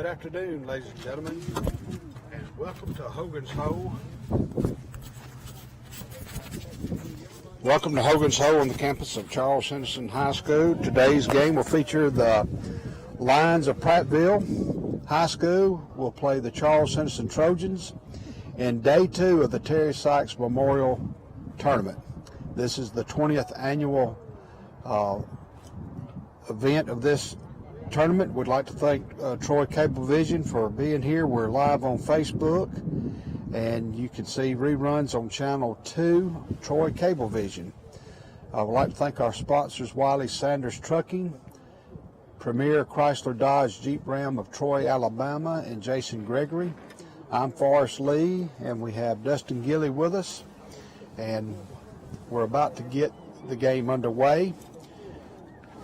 Good afternoon, ladies and gentlemen, and welcome to Hogan's Hole. Welcome to Hogan's Hole on the campus of Charles Henderson High School. Today's game will feature the Lions of Prattville High School will play the Charles Henderson Trojans in day 2 of the Terry Sykes Memorial Tournament. This is the 20th annual event of this tournament. We'd like to thank Troy Cablevision for being here. We're live on Facebook, and you can see reruns on Channel 2, Troy Cablevision. I would like to thank our sponsors, Wiley Sanders Trucking, Premier Chrysler Dodge Jeep Ram of Troy, Alabama, and Jason Gregory. I'm Forrest Lee, and we have Dustin Gilley with us, and we're about to get the game underway.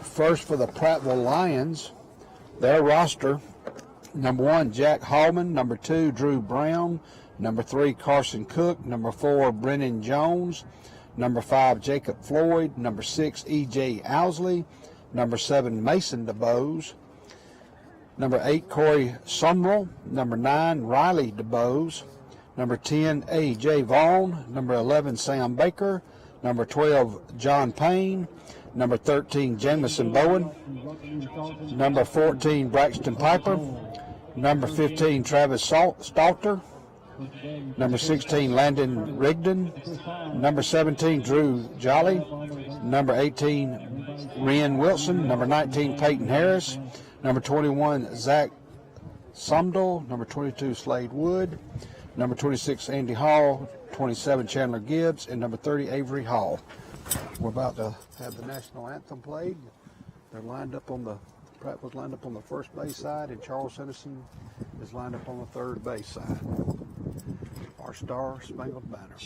First, for the Prattville Lions, their roster: number 1, Jack Hallman; number 2, Drew Brown; number 3, Carson Cook; number 4, Brennan Jones; number 5, Jacob Floyd; number 6, E.J. Owsley; number 7, Mason DeBose; number 8, Corey Sumrall; number 9, Riley DeBose; number 10, A.J. Vaughn; number 11, Sam Baker; number 12, John Payne; number 13, Jamison Bowen; number 14, Braxton Piper; number 15, Travis Stalter; number 16, Landon Rigdon; number 17, Drew Jolly; number 18, Rian Wilson; number 19, Peyton Harris; number 21, Zach Sumdall; number 22, Slade Wood; number 26, Andy Hall; 27, Chandler Gibbs; and number 30, Avery Hall. We're about to have the national anthem played. They're lined up on Prattville's lined up on the first base side, and Charles Henderson is lined up on the third base side. Our Star-Spangled Banner.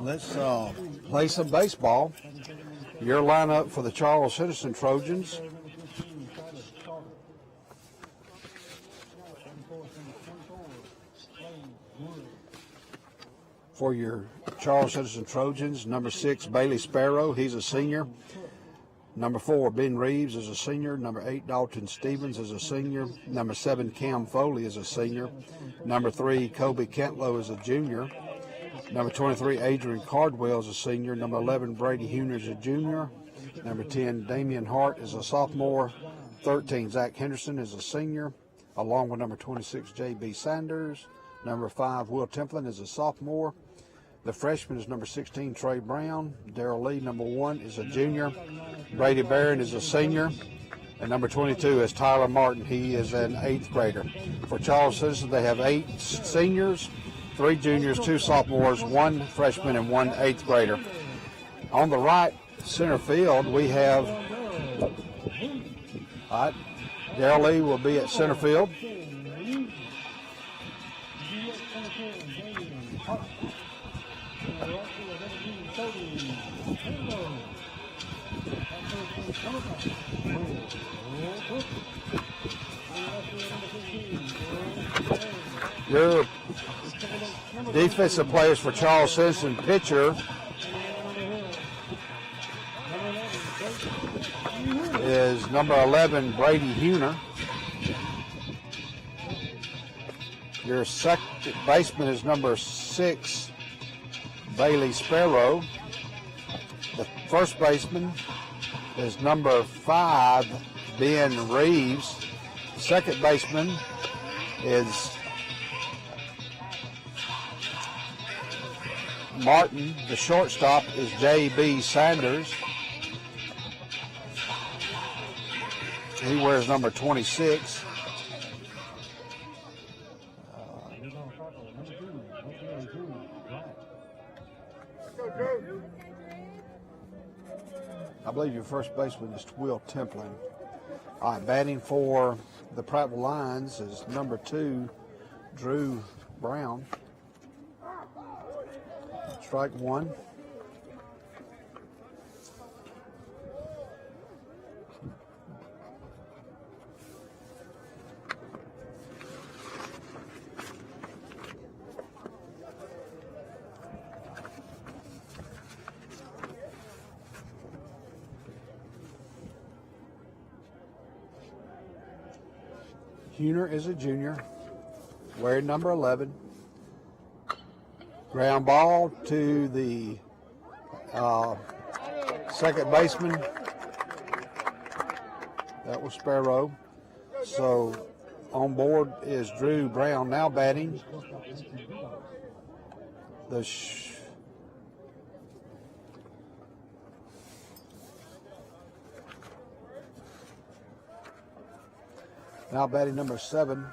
Let's play some baseball. Your lineup for the Charles Henderson Trojans: for your Charles Henderson Trojans, number 6, Bailey Sparrow, he's a senior. Number 4, Ben Reeves is a senior. Number 8, Dalton Stevens is a senior. Number 7, Cam Foley is a senior. Number 3, Kobe Cantlow is a junior. Number 23, Adrian Cardwell is a senior. Number 11, Brady Huner is a junior. Number 10, Damian Hart is a sophomore. 13, Zach Henderson is a senior, along with number 26, J.B. Sanders. Number 5, Will Templin is a sophomore. The freshman is number 16, Trey Brown. Daryl Lee, number 1, is a junior. Brady Barron is a senior. And number 22 is Tyler Martin. He is an 8th grader. For Charles Henderson, they have 8 seniors, 3 juniors, 2 sophomores, 1 freshman, and 1 8th grader. On the right center field, we have Daryl Lee will be at center field. Your Defensive players for Charles Henson. Pitcher is number 11, Brady Huner. Your second baseman is number 6, Bailey Sparrow. The first baseman is number 5, Ben Reeves. The second baseman is Martin. The shortstop is J.B. Sanders. He wears number 26. I believe your first baseman is Will Templin. All right, batting for the Prattville Lions is number 2, Drew Brown. Strike one. Huner is a junior, wearing number 11. Ground ball to the second baseman. That was Sparrow. So on board is Drew Brown now batting. Now batting number 7,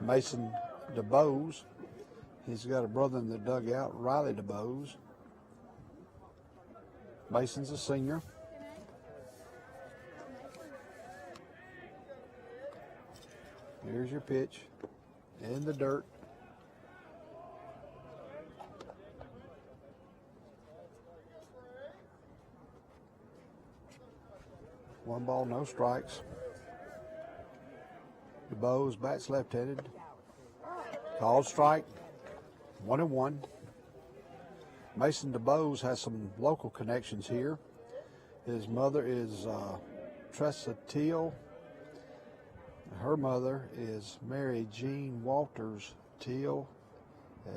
Mason DeBose. He's got a brother in the dugout, Riley DeBose. Mason's a senior. Here's your pitch in the dirt. One ball, no strikes. DeBose bats left-handed. Called strike. 1-1. Mason DeBose has some local connections here. His mother is Tressa Teal. Her mother is Mary Jean Walters Teal,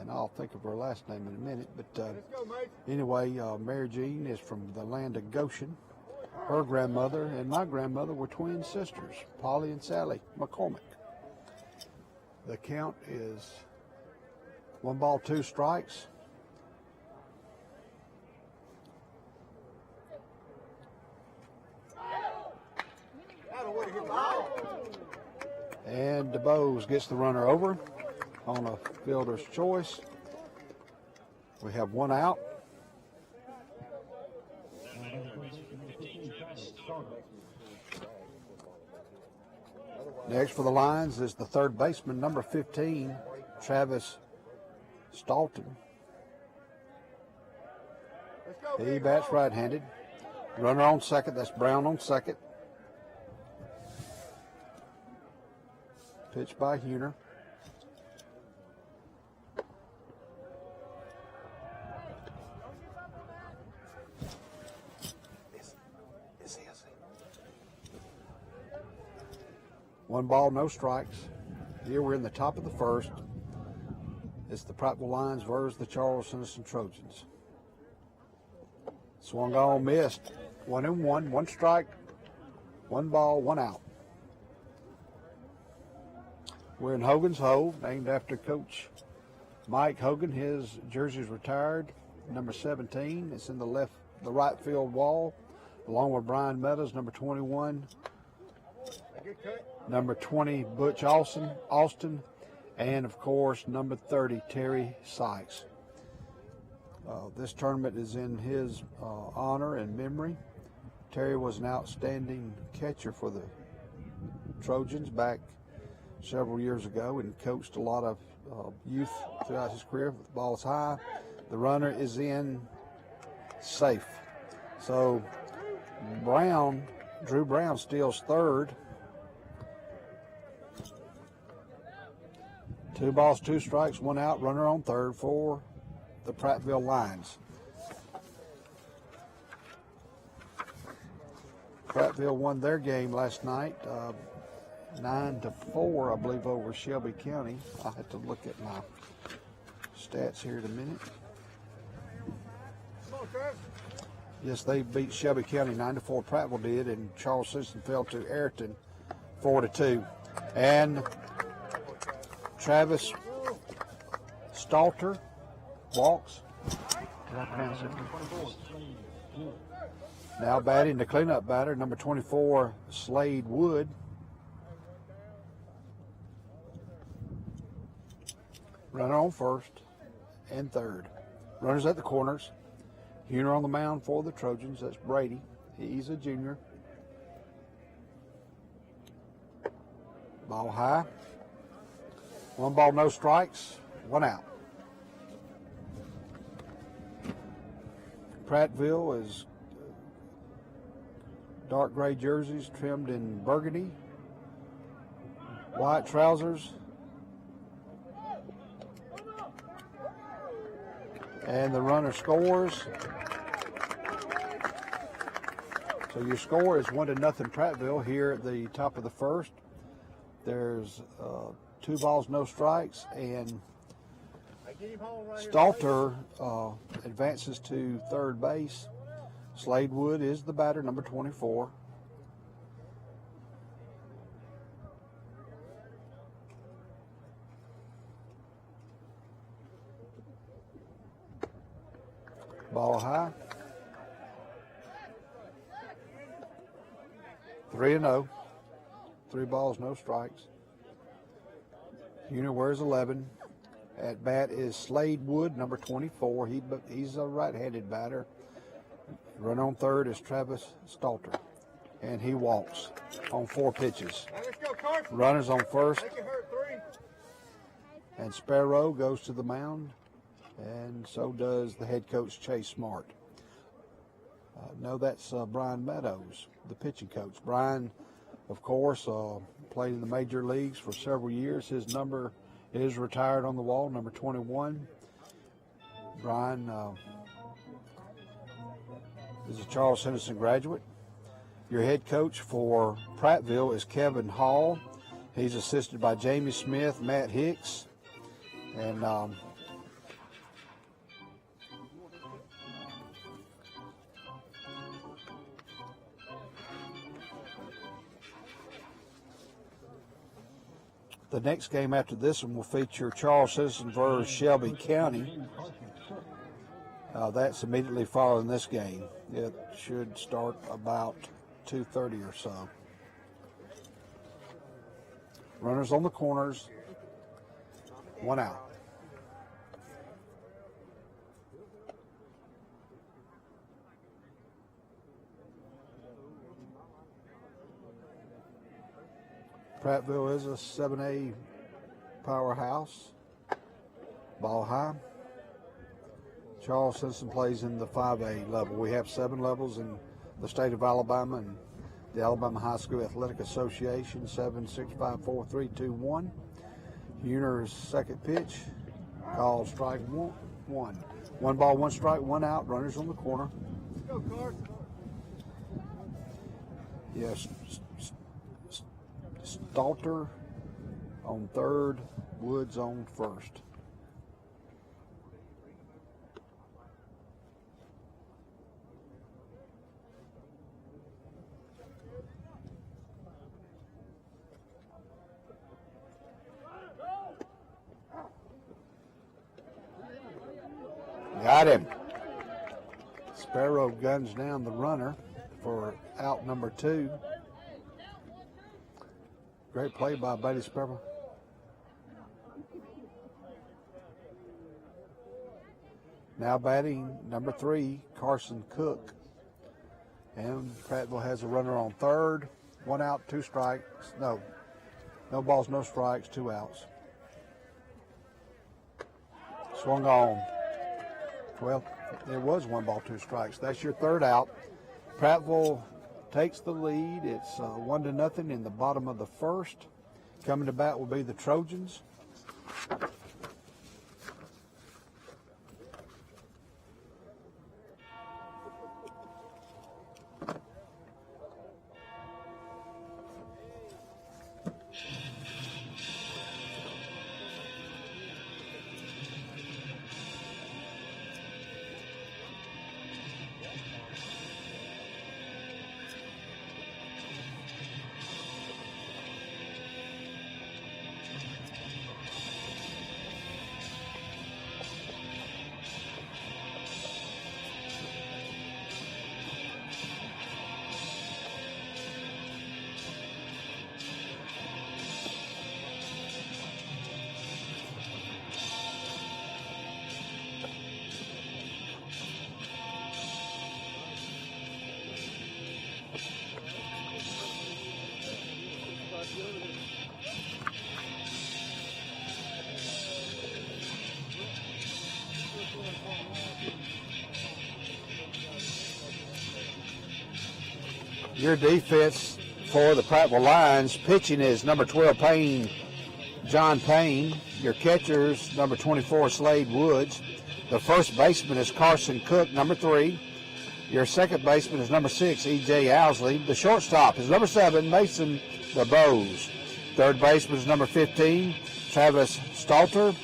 and I'll think of her last name in a minute. But anyway, Mary Jean is from the land of Goshen. Her grandmother and my grandmother were twin sisters, Polly and Sally McCormick. The count is 1 ball, 2 strikes. And DeBose gets the runner over on a fielder's choice. We have 1 out. Next for the Lions is the third baseman, number 15, Travis Stalton. He bats right-handed. Runner on second, that's Brown on second. Pitch by Huner. One ball, no strikes. Here we're in the top of the first. It's the Prattville Lions versus the Charles Henderson Trojans. Swung on, missed. 1-1, 1 strike, 1 ball, 1 out. We're in Hogan's Hole, named after Coach Mike Hogan. His jersey's retired, number 17. It's in the right field wall, along with Brian Meadows, number 21. Number 20, Butch Austin, and of course, number 30, Terry Sykes. This tournament is in his honor and memory. Terry was an outstanding catcher for the Trojans back several years ago and coached a lot of youth throughout his career. The ball's high. The runner is in, safe. So Drew Brown steals third. 2 balls, 2 strikes, 1 out, runner on third for the Prattville Lions. Prattville won their game last night, 9-4, I believe, over Shelby County. I'll have to look at my stats here in a minute. Yes, they beat Shelby County 9-4. Prattville did, and Charles Henderson fell to Ayrton 4-2. And Travis Stalton walks. Did I pronounce it? Now batting the cleanup batter, number 24, Slade Wood. Runner on first and third. Runners at the corners. Hunter on the mound for the Trojans. That's Brady. He's a junior. Ball high. 1 ball, no strikes. 1 out. Prattville is dark gray jerseys trimmed in burgundy. White trousers. And the runner scores. So your score is 1-0 Prattville here at the top of the first. There's 2 balls, no strikes, and Stalton advances to third base. Slade Wood is the batter, number 24. Ball high. 3-0. 3 balls, no strikes. Hunter wears 11. At bat is Slade Wood, number 24. He's a right-handed batter. Run on third is Travis Stalton, and he walks on 4 pitches. Runners on first, and Sparrow goes to the mound, and so does the head coach, Chase Smart. No, that's Brian Meadows, the pitching coach. Brian, of course, played in the major leagues for several years. His number is retired on the wall, number 21. Brian is a Charles Henderson graduate. Your head coach for Prattville is Kevin Hall. He's assisted by Jamie Smith, Matt Hicks, and the next game after this one will feature Charles Henderson versus Shelby County. That's immediately following this game. It should start about 2:30 or so. Runners on the corners, 1 out. Prattville is a 7A powerhouse. Ball high. Charles Henderson plays in the 5A level. We have 7 levels in the state of Alabama, and the Alabama High School Athletic Association. 7, 6, 5, 4, 3, 2, 1. Hunter's second pitch, called strike 1. 1 ball, 1 strike, 1 out. Runners on the corner. Go, Carson. Yes, Stalton on third, Woods on first. Got him. Sparrow guns down the runner for out number 2. Great play by Buddy Sparrow. Now batting number 3, Carson Cook. And Prattville has a runner on third. 1 out, 2 strikes. No balls, no strikes, 2 outs. Swung on. Well, there was 1 ball, 2 strikes. That's your third out. Prattville takes the lead. It's 1-0 in the bottom of the first. Coming to bat will be the Trojans. Your defense for the Prattville Lions, pitching is number 12, John Payne. Your catchers, number 24, Slade Woods. The first baseman is Carson Cook, number 3. Your second baseman is number 6, E.J. Owsley. The shortstop is number 7, Mason DeBose. Third baseman is number 15, Travis Stalter.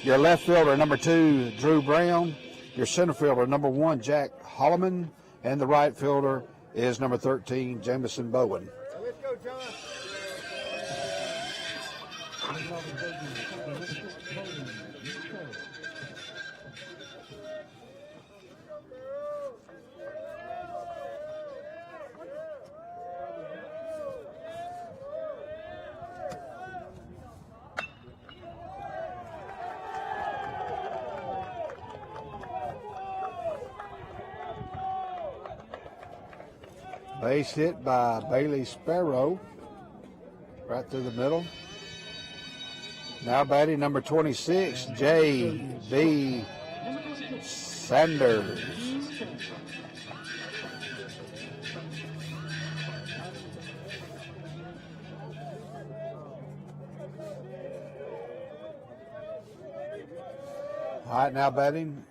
Your left fielder, number 2, Drew Brown. Your center fielder, number 1, Jack Holloman. And the right fielder is number 13, Jamison Bowen. Let's go, John. Base hit by Bailey Sparrow, right through the middle. Now batting number 26, J.B. Sanders. All right, now batting,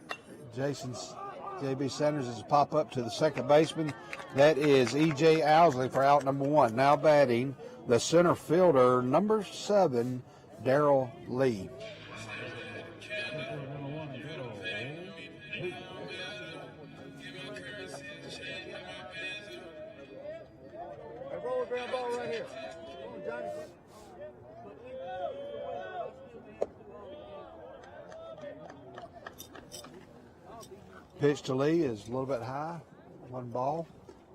J.B. Sanders is a pop up to the second baseman. That is E.J. Owsley for out number 1. Now batting, the center fielder, number 7, Daryl Lee. Roll a ground ball right here. Come on, Johnny. Pitch to Lee is a little bit high. 1 ball,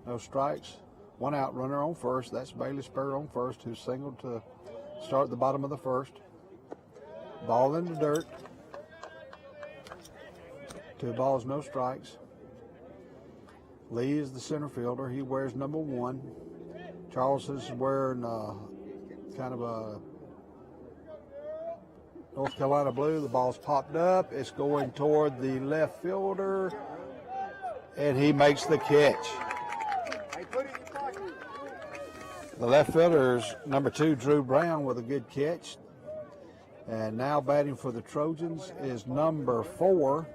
no strikes. 1 out, runner on first. That's Bailey Sparrow on first, who singled to start the bottom of the first. Ball in the dirt. 2 balls, no strikes. Lee is the center fielder. He wears number 1. Charles is wearing kind of a North Carolina blue. The ball's popped up. It's going toward the left fielder, and he makes the catch. The left fielder is number 2, Drew Brown, with a good catch. And now batting for the Trojans is number 4,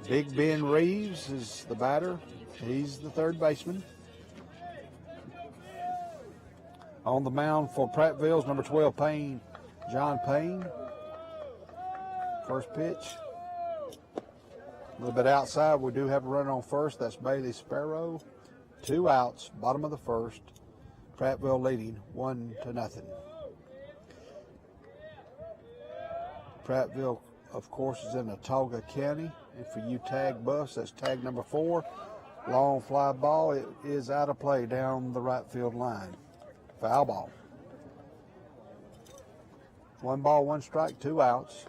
Big Ben Reeves is the batter. He's the third baseman. On the mound for Prattville's number 12, John Payne. First pitch. A little bit outside. We do have a runner on first. That's Bailey Sparrow. 2 outs, bottom of the first. Prattville leading 1-0. Prattville, of course, is in Autauga County. And for you tag buffs, that's tag number 4. Long fly ball. It is out of play down the right field line. Foul ball. 1 ball, 1 strike, 2 outs.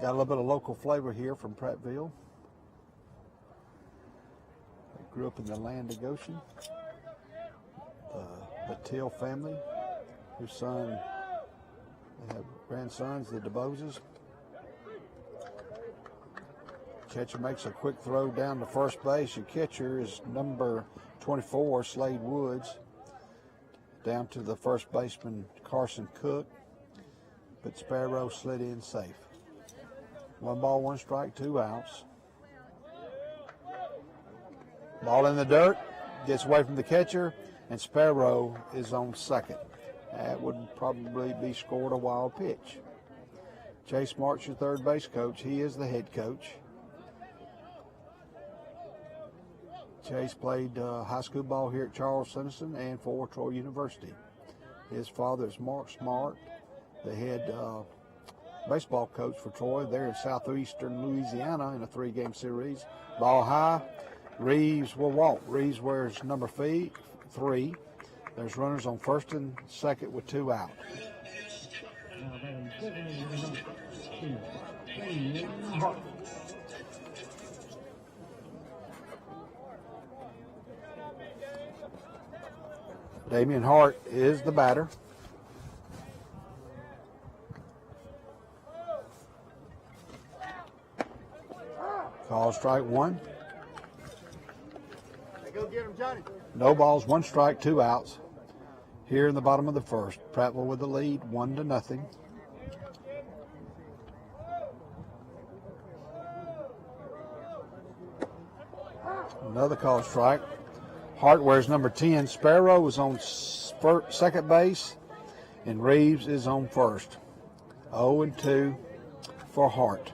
Got a little bit of local flavor here from Prattville. They grew up in the land of Goshen. The Till family, whose son, they have grandsons, the DeBoses. Catcher makes a quick throw down to first base. Your catcher is number 24, Slade Woods, down to the first baseman, Carson Cook, but Sparrow slid in safe. 1 ball, 1 strike, 2 outs. Ball in the dirt, gets away from the catcher, and Sparrow is on second. That would probably be scored a wild pitch. Chase Marks, your third base coach. He is the head coach. Chase played high school ball here at Charles Henderson and for Troy University. His father is Mark Smart, the head baseball coach for Troy. They're in southeastern Louisiana in a 3-game series. Ball high. Reeves will walk. Reeves wears number 3. There's runners on first and second with 2 out. Damian Hart is the batter. Call strike 1. Go get him, Johnny. No balls, 1 strike, 2 outs. Here in the bottom of the first, Prattville with the lead, 1-0. Another call strike. Hart wears number 10. Sparrow is on second base, and Reeves is on first. 0-2 for Hart.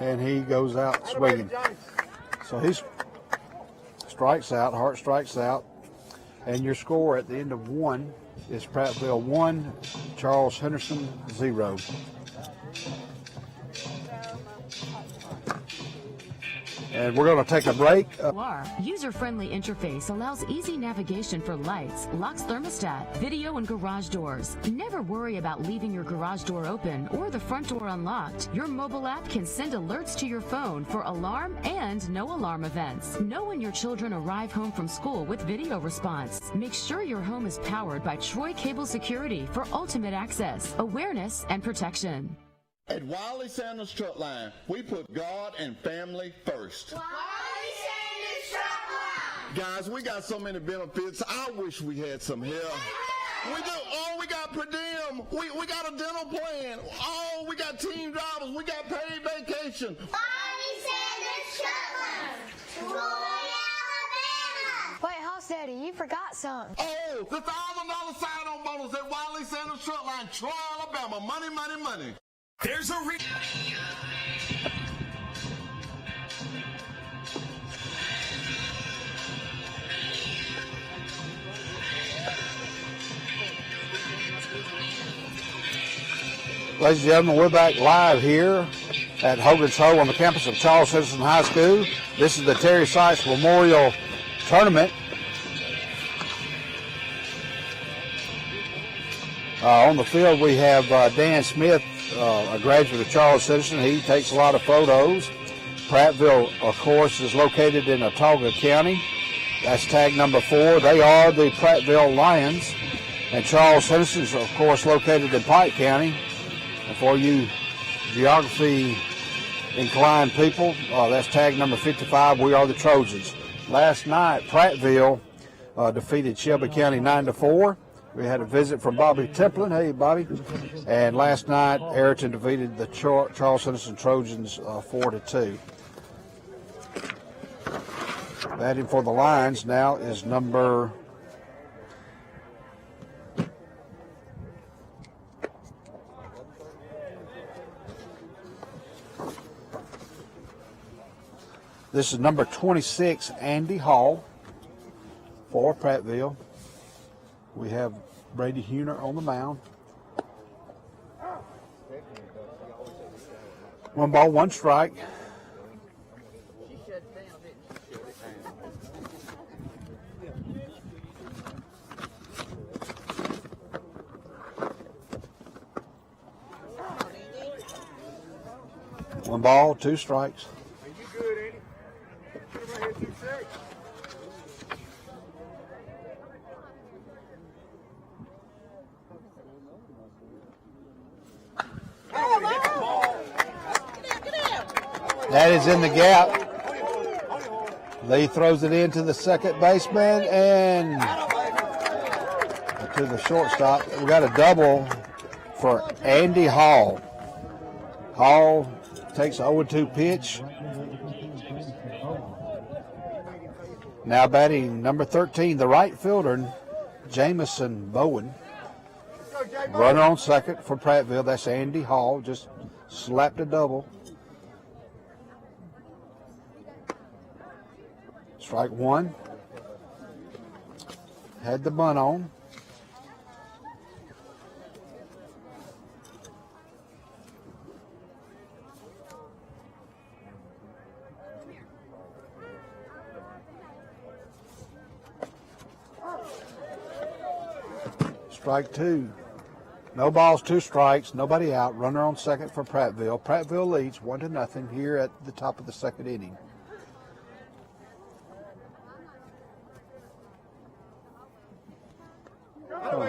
And he goes out swinging. So he strikes out, Hart strikes out, and your score at the end of 1 is Prattville 1, Charles Henderson 0. And we're going to take a break. User-friendly interface allows easy navigation for lights, locks thermostat, video, and garage doors. Never worry about leaving your garage door open or the front door unlocked. Your mobile app can send alerts to your phone for alarm and no alarm events. Know when your children arrive home from school with video response. Make sure your home is powered by Troy Cable Security for ultimate access, awareness, and protection. At Wiley Sanders Truck Line, we put God and family first. Wiley Sanders Truck Line. Guys, we got so many benefits. I wish we had some help. We do. Oh, we got per diem. We got a dental plan. Oh, we got team drivers. We got paid vacation. Wiley Sanders Truck Line. Troy, Alabama. Wait, Hoss Daddy, you forgot something. Oh, the $1,000 sign-on bonus at Wiley Sanders Truck Line, Troy, Alabama. Money, money, money. There's a Ladies and gentlemen, we're back live here at Hogan's Hole on the campus of Charles Henderson High School. This is the Terry Sykes Memorial Tournament. On the field we have Dan Smith, a graduate of Charles Henderson. He takes a lot of photos. Prattville, of course, is located in Autauga County. That's tag number 4. They are the Prattville Lions. And Charles Henderson is, of course, located in Pike County. And for you geography-inclined people, that's tag number 55. We are the Trojans. Last night, Prattville defeated Shelby County 9-4. We had a visit from Bobby Templin. Hey, Bobby. And last night, Ayrton defeated the Charles Henderson Trojans 4-2. Batting for the Lions now is number This is number 26, Andy Hall for Prattville. We have Brady Huner on the mound. 1 ball, 1 strike. One ball, 2 strikes. Are you good, Eddie? Come right here, 2 strikes. That is in the gap. Lee throws it into the second baseman and to the shortstop. We got a double for Andy Hall. Hall takes a 0-2 pitch. Now batting number 13, the right fielder, Jamison Bowen. Runner on second for Prattville. That's Andy Hall. Just slapped a double. Strike one. Had the bunt on. Strike two. No balls, 2 strikes, nobody out. Runner on second for Prattville. Prattville leads 1-0 here at the top of the second inning.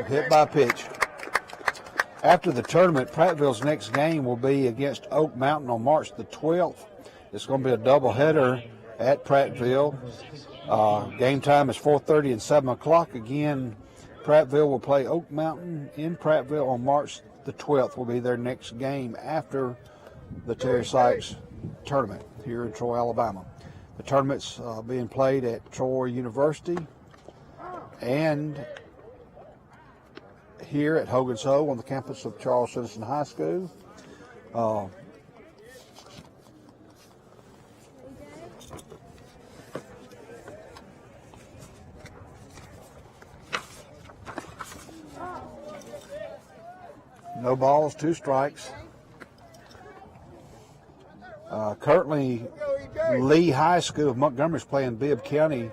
Hit by pitch. After the tournament, Prattville's next game will be against Oak Mountain on March the 12th. It's going to be a doubleheader at Prattville. Game time is 4:30 and 7 o'clock. Again, Prattville will play Oak Mountain in Prattville on March the 12th. Will be their next game after the Terry Sykes tournament here in Troy, Alabama. The tournament's being played at Troy University and here at Hogan's Hoe on the campus of Charles Citizen High School. No balls, 2 strikes. Currently, Lee High School of Montgomery is playing Bibb County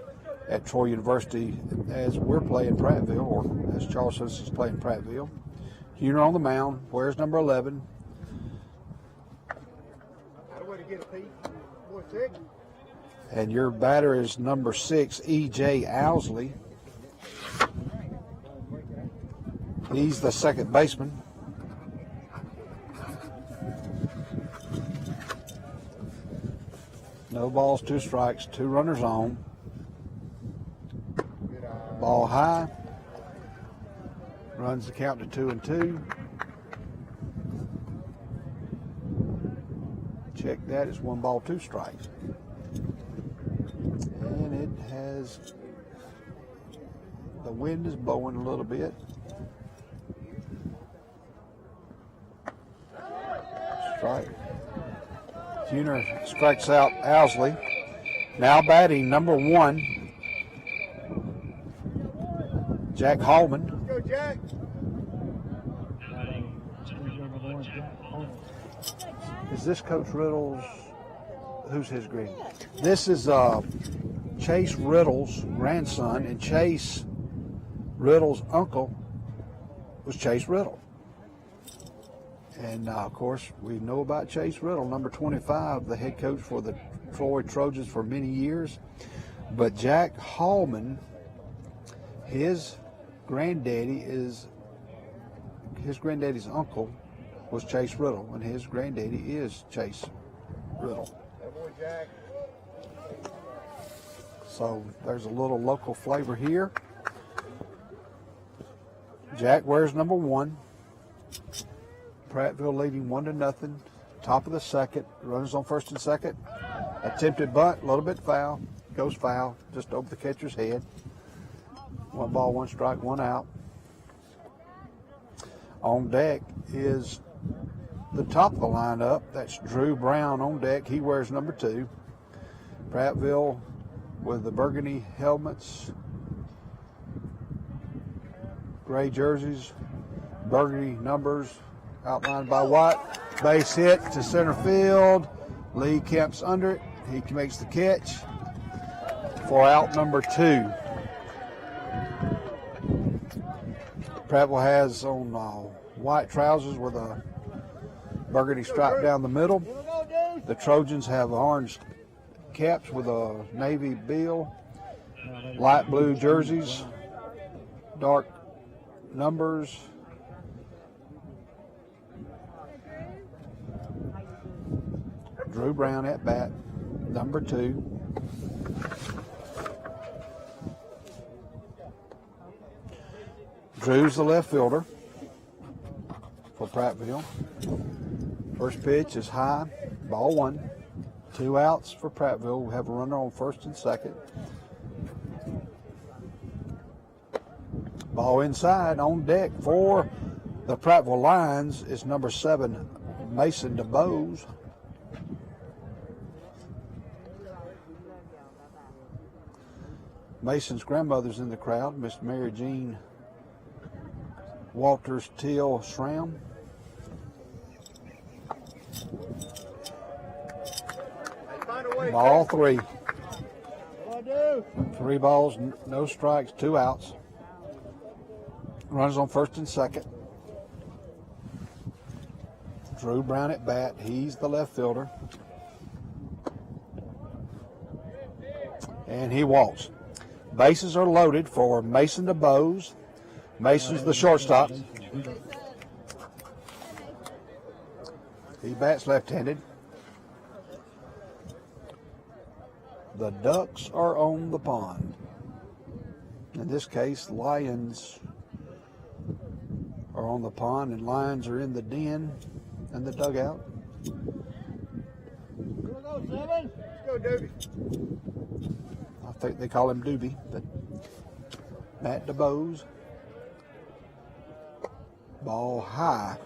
at Troy University as we're playing Prattville, or as Charles Citizen is playing Prattville. Huner on the mound. Where's number 11? And your batter is number 6, E.J. Owsley. He's the second baseman. No balls, 2 strikes, 2 runners on. Ball high. Runs the count to 2-2. Check that. It's 1 ball, 2 strikes. And it has, the wind is blowing a little bit. Strike. Huner strikes out Owsley. Now batting number 1, Jack Hallman. Go, Jack. Is this Coach Riddle's? Who's his green? This is Chase Riddle's grandson, and Chase Riddle's uncle was Chase Riddle. And, of course, we know about Chase Riddle, number 25, the head coach for the Troy Trojans for many years. But Jack Hallman, his granddaddy's uncle was Chase Riddle, and his granddaddy is Chase Riddle. So there's a little local flavor here. Jack wears number 1. Prattville leading 1-0. Top of the second. Runners on first and second. Attempted bunt, a little bit foul. Goes foul, just over the catcher's head. 1 ball, 1 strike, 1 out. On deck is the top of the lineup. That's Drew Brown on deck. He wears number 2. Prattville with the burgundy helmets, gray jerseys, burgundy numbers, outlined by white. Base hit to center field. Lee camps under it. He makes the catch for out number 2. Prattville has on white trousers with a burgundy stripe down the middle. The Trojans have orange caps with a navy bill, light blue jerseys, dark numbers. Drew Brown at bat, number 2. Drew's the left fielder for Prattville. First pitch is high, ball 1. 2 outs for Prattville. We have a runner on first and second. Ball inside, on deck for the Prattville Lions is number 7, Mason DeBose. Mason's grandmother's in the crowd, Miss Mary Jean Walters Teal Schramm. Ball 3. 3 balls, no strikes, 2 outs. Runners on first and second. Drew Brown at bat. He's the left fielder. And he walks. Bases are loaded for Mason DeBose. Mason's the shortstop. He bats left-handed. The Ducks are on the pond. In this case, Lions are on the pond and Lions are in the den and the dugout. Let's go, 7. Let's go, Doobie. I think they call him Doobie, but Matt DeBose. Ball high.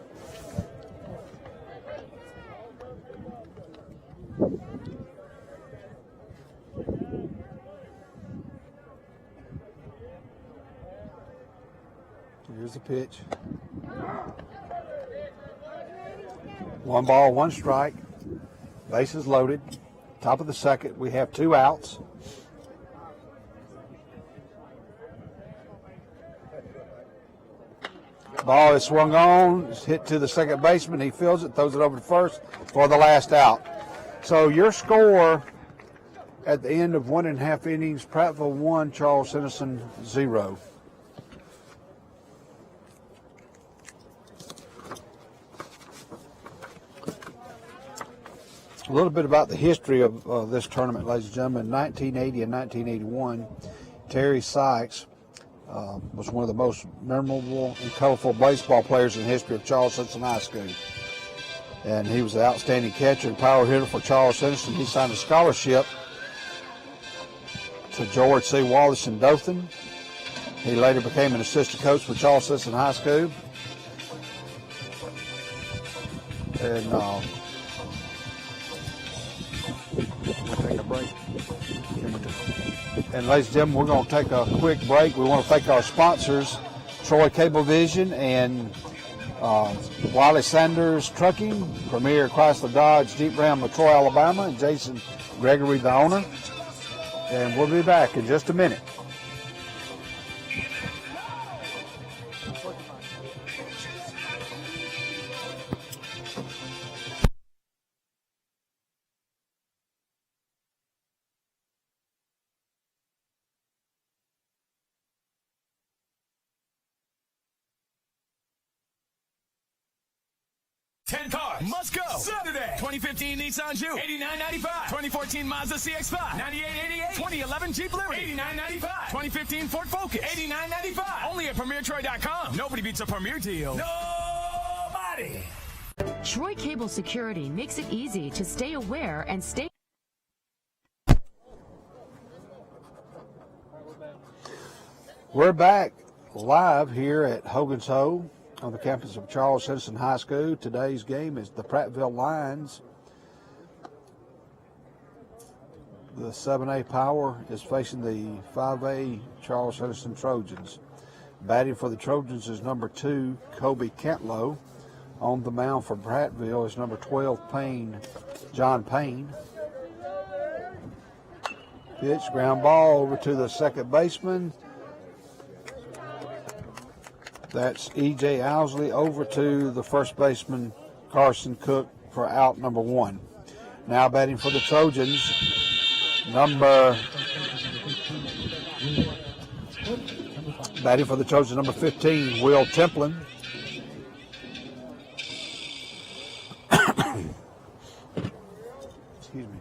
Here's the pitch. 1 ball, 1 strike. Bases loaded. Top of the second. We have 2 outs. Ball is swung on. It's hit to the second baseman. He fields it, throws it over to first for the last out. So your score at the end of 1.5 innings, Prattville 1, Charles Henderson 0. A little bit about the history of this tournament, ladies and gentlemen. In 1980 and 1981, Terry Sykes was one of the most memorable and colorful baseball players in the history of Charles Henderson High School. And he was the outstanding catcher and power hitter for Charles Henderson. He signed a scholarship to George C. Wallace in Dothan. He later became an assistant coach for Charles Henderson High School. And we'll take a break. And ladies and gentlemen, we're going to take a quick break. We want to thank our sponsors, Troy Cablevision and Wiley Sanders Trucking, Premier Chrysler Dodge Jeep Ram of Troy, Alabama, and Jason Gregory, the owner. And we'll be back in just a minute. Must go. Saturday. 2015 Nissan Juke, $89.95. 2014 Mazda CX-5, $98.88. 2011 Jeep Liberty, $89.95. 2015 Ford Focus, $89.95. Only at PremierTroy.com. Nobody beats a Premier deal. Nobody. Troy Cable Security makes it easy to stay aware and stay. We're back live here at Hogan's Hole on the campus of Charles Henderson High School. Today's game is the Prattville Lions. The 7A Power is facing the 5A Charles Henderson Trojans. Batting for the Trojans is number 2, Kobe Cantlow. On the mound for Prattville is number 12, John Payne. Pitch, ground ball over to the second baseman. That's E.J. Owsley over to the first baseman, Carson Cook, for out number 1. Now batting for the Trojans, number 15, Will Templin. Excuse me.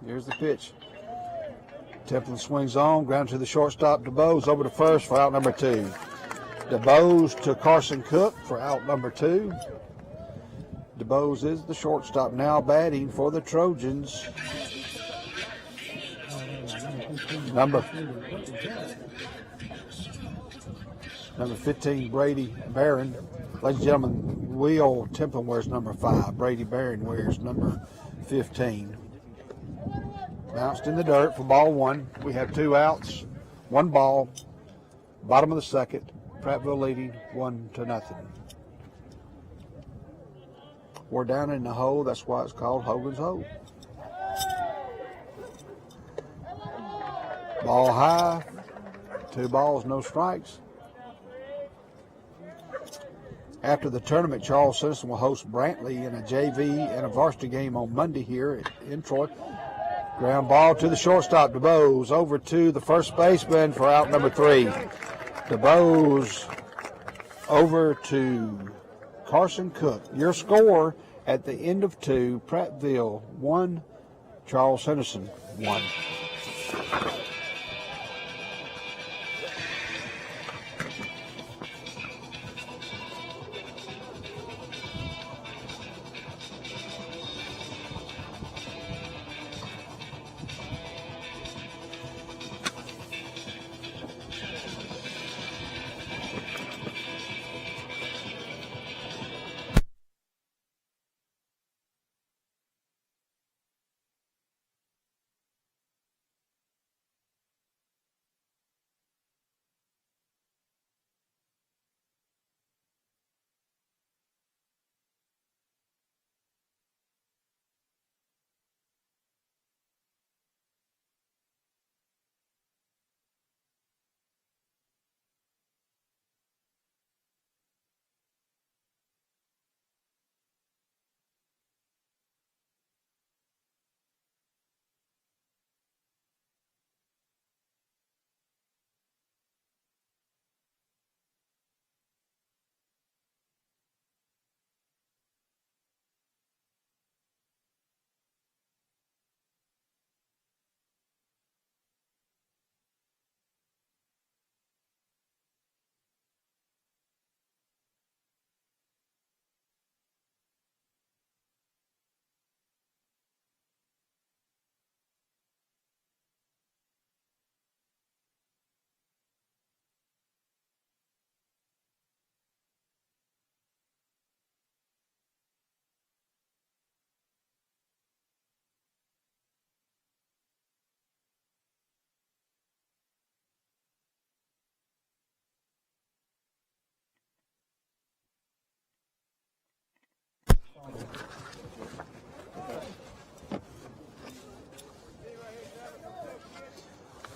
Here's the pitch. Templin swings on, ground to the shortstop, DeBose over to first for out number 2. DeBose to Carson Cook for out number 2. DeBose is the shortstop now batting for the Trojans. Number 15, Brady Barron. Ladies and gentlemen, Will Templin wears number 5. Brady Barron wears number 15. Bounced in the dirt for ball 1. We have 2 outs, 1 ball, bottom of the second. Prattville leading 1-0. We're down in the hole. That's why it's called Hogan's Hole. Ball high. 2 balls, no strikes. After the tournament, Charles Henderson will host Brantley in a JV and a varsity game on Monday here in Troy. Ground ball to the shortstop, DeBose, over to the first baseman for out number 3. DeBose over to Carson Cook. Your score at the end of 2, Prattville 1, Charles Henderson 1.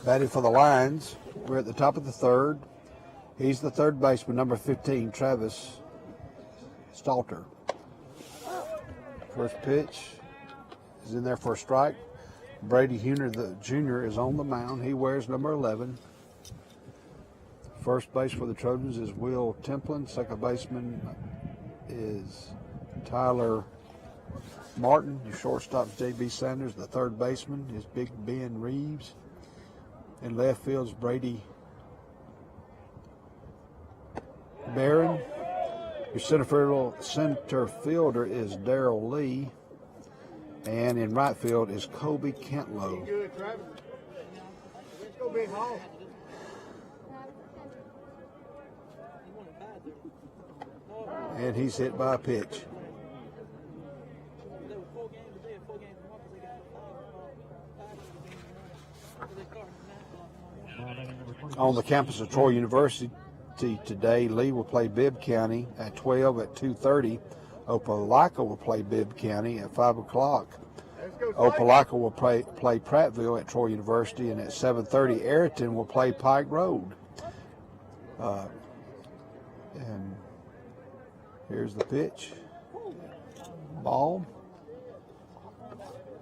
Batting for the Lions, we're at the top of the third. He's the third baseman, number 15, Travis Stalton. First pitch is in there for a strike. Brady Hunter, the junior, is on the mound. He wears number 11. First base for the Trojans is Will Templin. Second baseman is Tyler Martin. Your shortstop's J.B. Sanders. The third baseman is Big Ben Reeves. In left field is Brady Barron. Your center fielder is Daryl Lee. And in right field is Kobe Kentlow. Good, Travis. Let's go, Big Hall. And he's hit by a pitch. On the campus of Troy University today, Lee will play Bibb County at 12 at 2:30. Opelika will play Bibb County at 5 o'clock. Opelika will play Prattville at Troy University, and at 7:30, Ayrton will play Pike Road. And here's the pitch. Ball.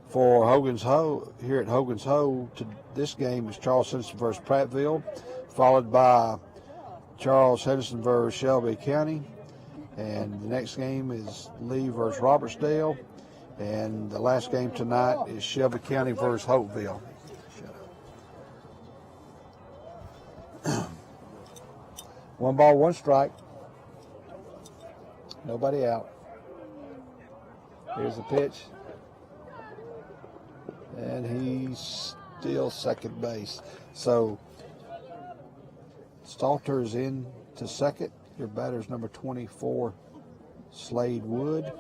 For Hogan's Hole, here at Hogan's Hole, this game is Charles Henderson versus Prattville, followed by Charles Henderson versus Shelby County. And the next game is Lee versus Robertsdale. And the last game tonight is Shelby County versus Hopeville. One ball, one strike. Nobody out. Here's the pitch. And he's still second base. So Stalter's in to second. Your batter's number 24, Slade Wood.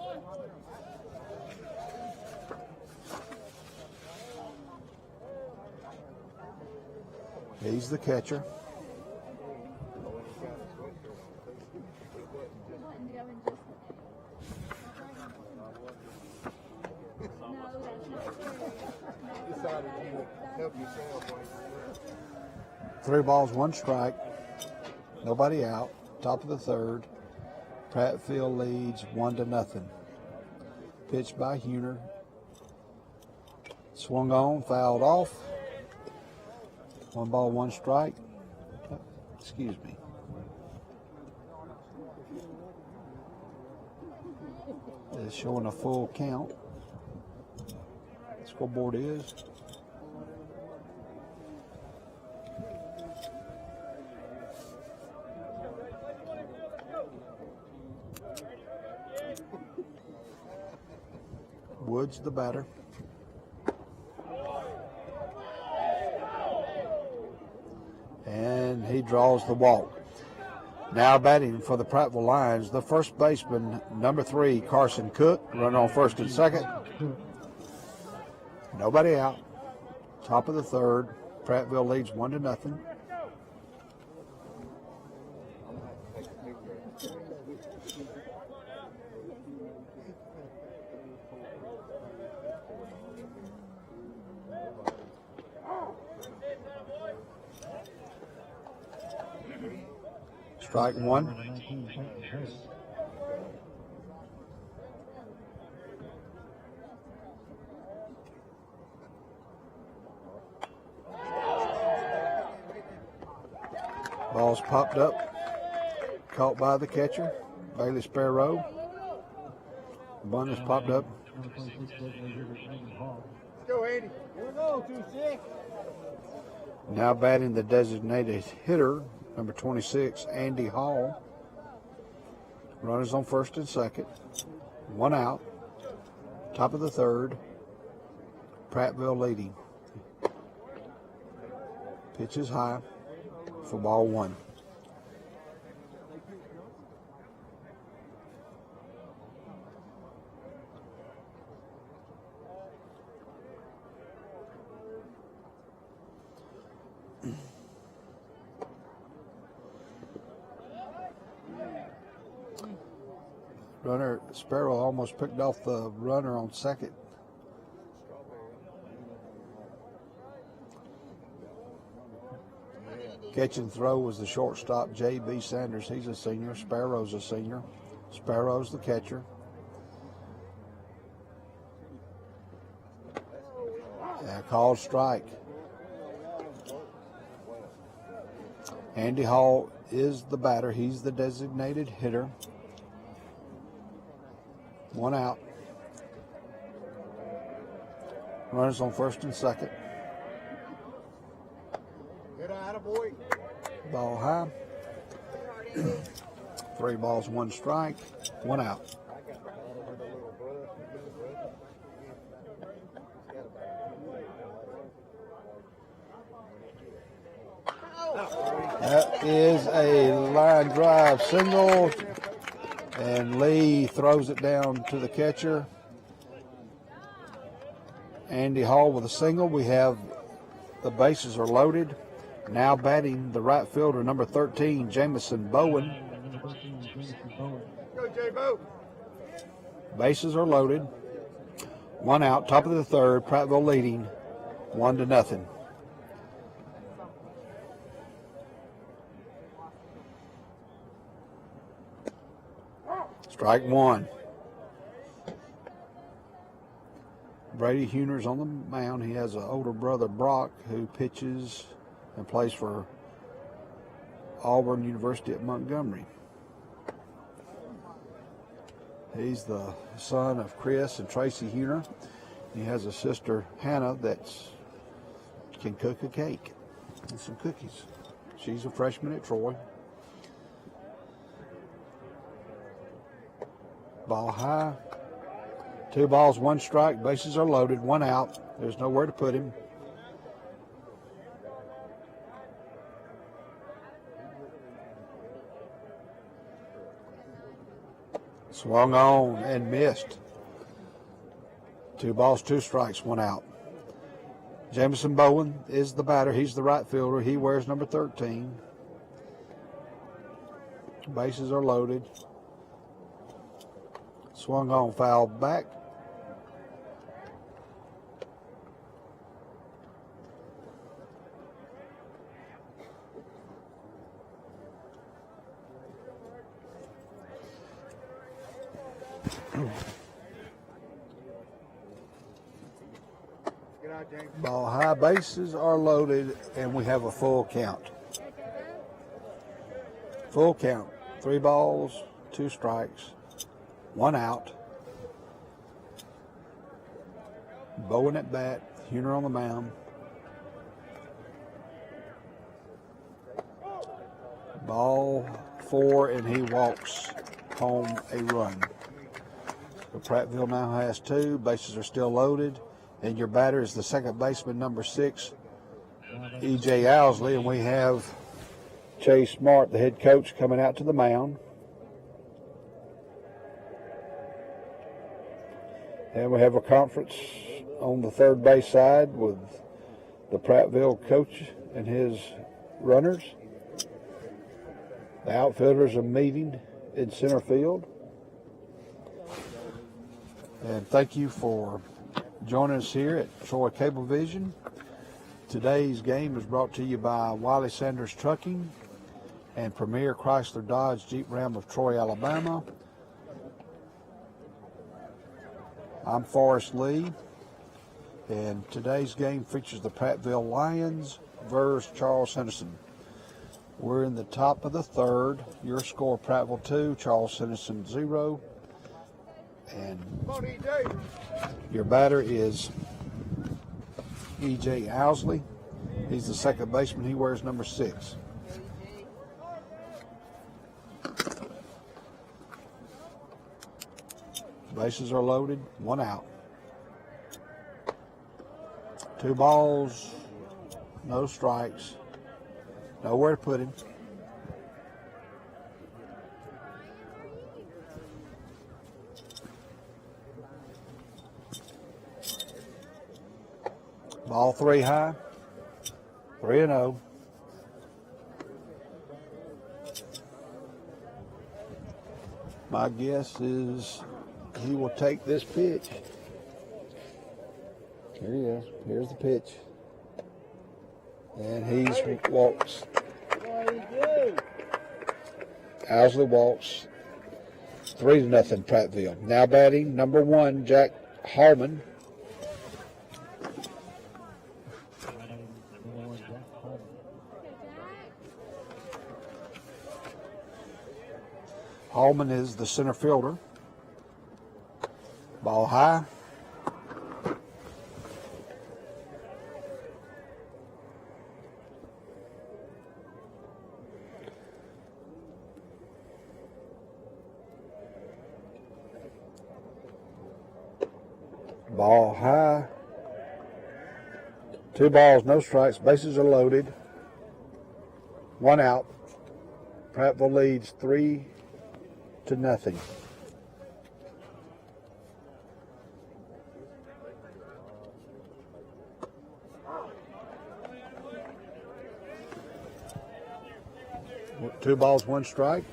He's the catcher. Three balls, one strike. Nobody out. Top of the third. Prattville leads 1-0. Pitched by Huner. Swung on, fouled off. One ball, one strike. Excuse me. It's showing a full count. The scoreboard is. Woods the batter. And he draws the walk. Now batting for the Prattville Lions, the first baseman, number 3, Carson Cook. Runner on first and second. Nobody out. Top of the third. Prattville leads 1-0. Strike one. Ball's popped up. Caught by the catcher, Bailey Sparrow. Bunt is popped up. Let's go, Andy. Here we go, 2-6. Now batting the designated hitter, number 26, Andy Hall. Runners on first and second. One out. Top of the third. Prattville leading. Pitch is high for ball one. Runner Sparrow almost picked off the runner on second. Catch and throw was the shortstop, J.B. Sanders. He's a senior. Sparrow's a senior. Sparrow's the catcher. Called strike. Andy Hall is the batter. He's the designated hitter. One out. Runners on first and second. Good eye, boy. Ball high. 3 balls, 1 strike. One out. That is a line drive single. And Lee throws it down to the catcher. Andy Hall with a single. We have the bases are loaded. Now batting the right fielder, number 13, Jamison Bowen. Go, J-Bo. Bases are loaded. One out, top of the third. Prattville leading 1-0. Strike one. Brady Huner's on the mound. He has an older brother, Brock, who pitches and plays for Auburn University at Montgomery. He's the son of Chris and Tracy Huner. He has a sister, Hannah, that can cook a cake and some cookies. She's a freshman at Troy. Ball high. 2 balls, 1 strike. Bases are loaded. 1 out. There's nowhere to put him. Swung on and missed. 2 balls, 2 strikes, 1 out. Jamison Bowen is the batter. He's the right fielder. He wears number 13. Bases are loaded. Swung on, foul back. Ball high, bases are loaded, and we have a full count. Full count. 3 balls, 2 strikes, 1 out. Bowen at bat, Huner on the mound. Ball 4, and he walks home a run. So Prattville now has 2. Bases are still loaded. And your batter is the second baseman, number 6, E.J. Owsley. And we have Chase Smart, the head coach, coming out to the mound. And we have a conference on the third base side with the Prattville coach and his runners. The outfielders are meeting in center field. And thank you for joining us here at Troy Cablevision. Today's game is brought to you by Wiley Sanders Trucking and Premier Chrysler Dodge Jeep Ram of Troy, Alabama. I'm Forrest Lee, and today's game features the Prattville Lions versus Charles Henderson. We're in the top of the third. Your score, Prattville 2, Charles Henderson 0. And your batter is E.J. Owsley. He's the second baseman. He wears number 6. Bases are loaded. 1 out. 2 balls, no strikes. Nowhere to put him. Ball 3 high, 3-0. My guess is he will take this pitch. Here he is. Here's the pitch. And he walks. Owsley walks. 3-0 Prattville. Now batting, number 1, Jack Hallman. Hallman is the center fielder. Ball high. Ball high. 2 balls, no strikes. Bases are loaded. 1 out. Prattville leads 3-0. Two balls, 1 strike.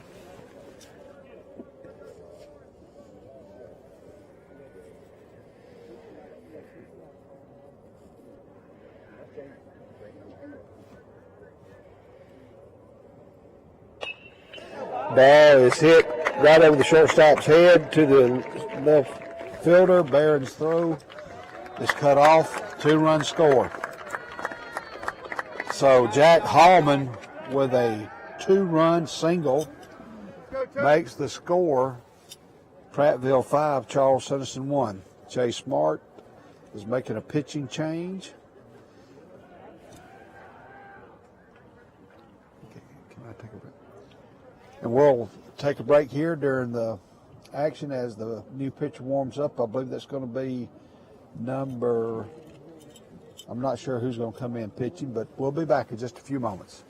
Ball is hit right over the shortstop's head to the left fielder. Barron's throw is cut off. 2-run score. So Jack Hallman with a 2-run single makes the score Prattville 5, Charles Henderson 1. Jay Smart is making a pitching change. Okay, can I take a break? And we'll take a break here during the action as the new pitcher warms up. I believe that's going to be number, I'm not sure who's going to come in pitching, but we'll be back in just a few moments.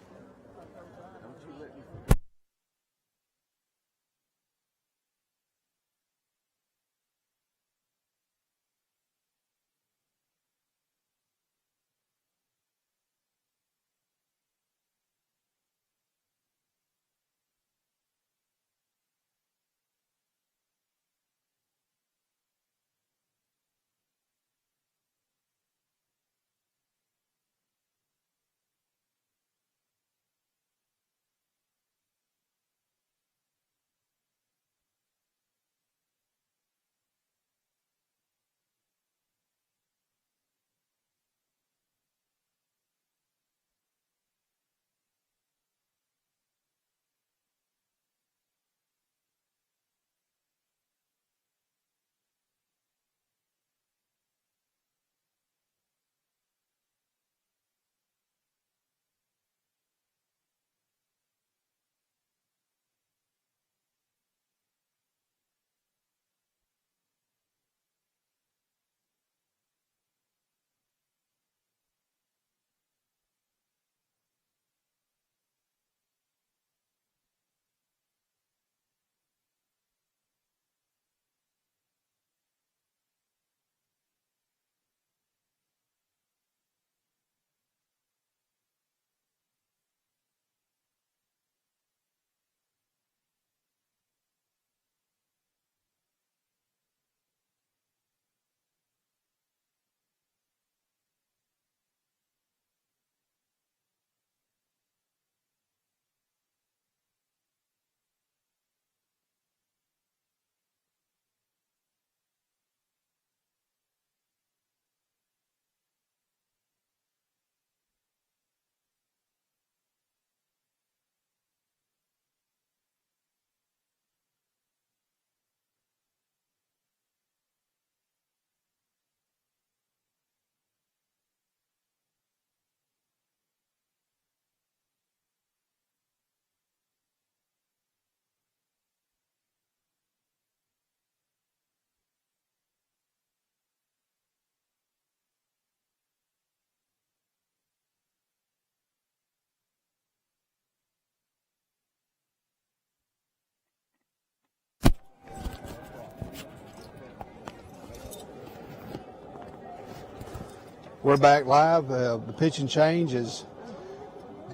We're back live. The pitching change is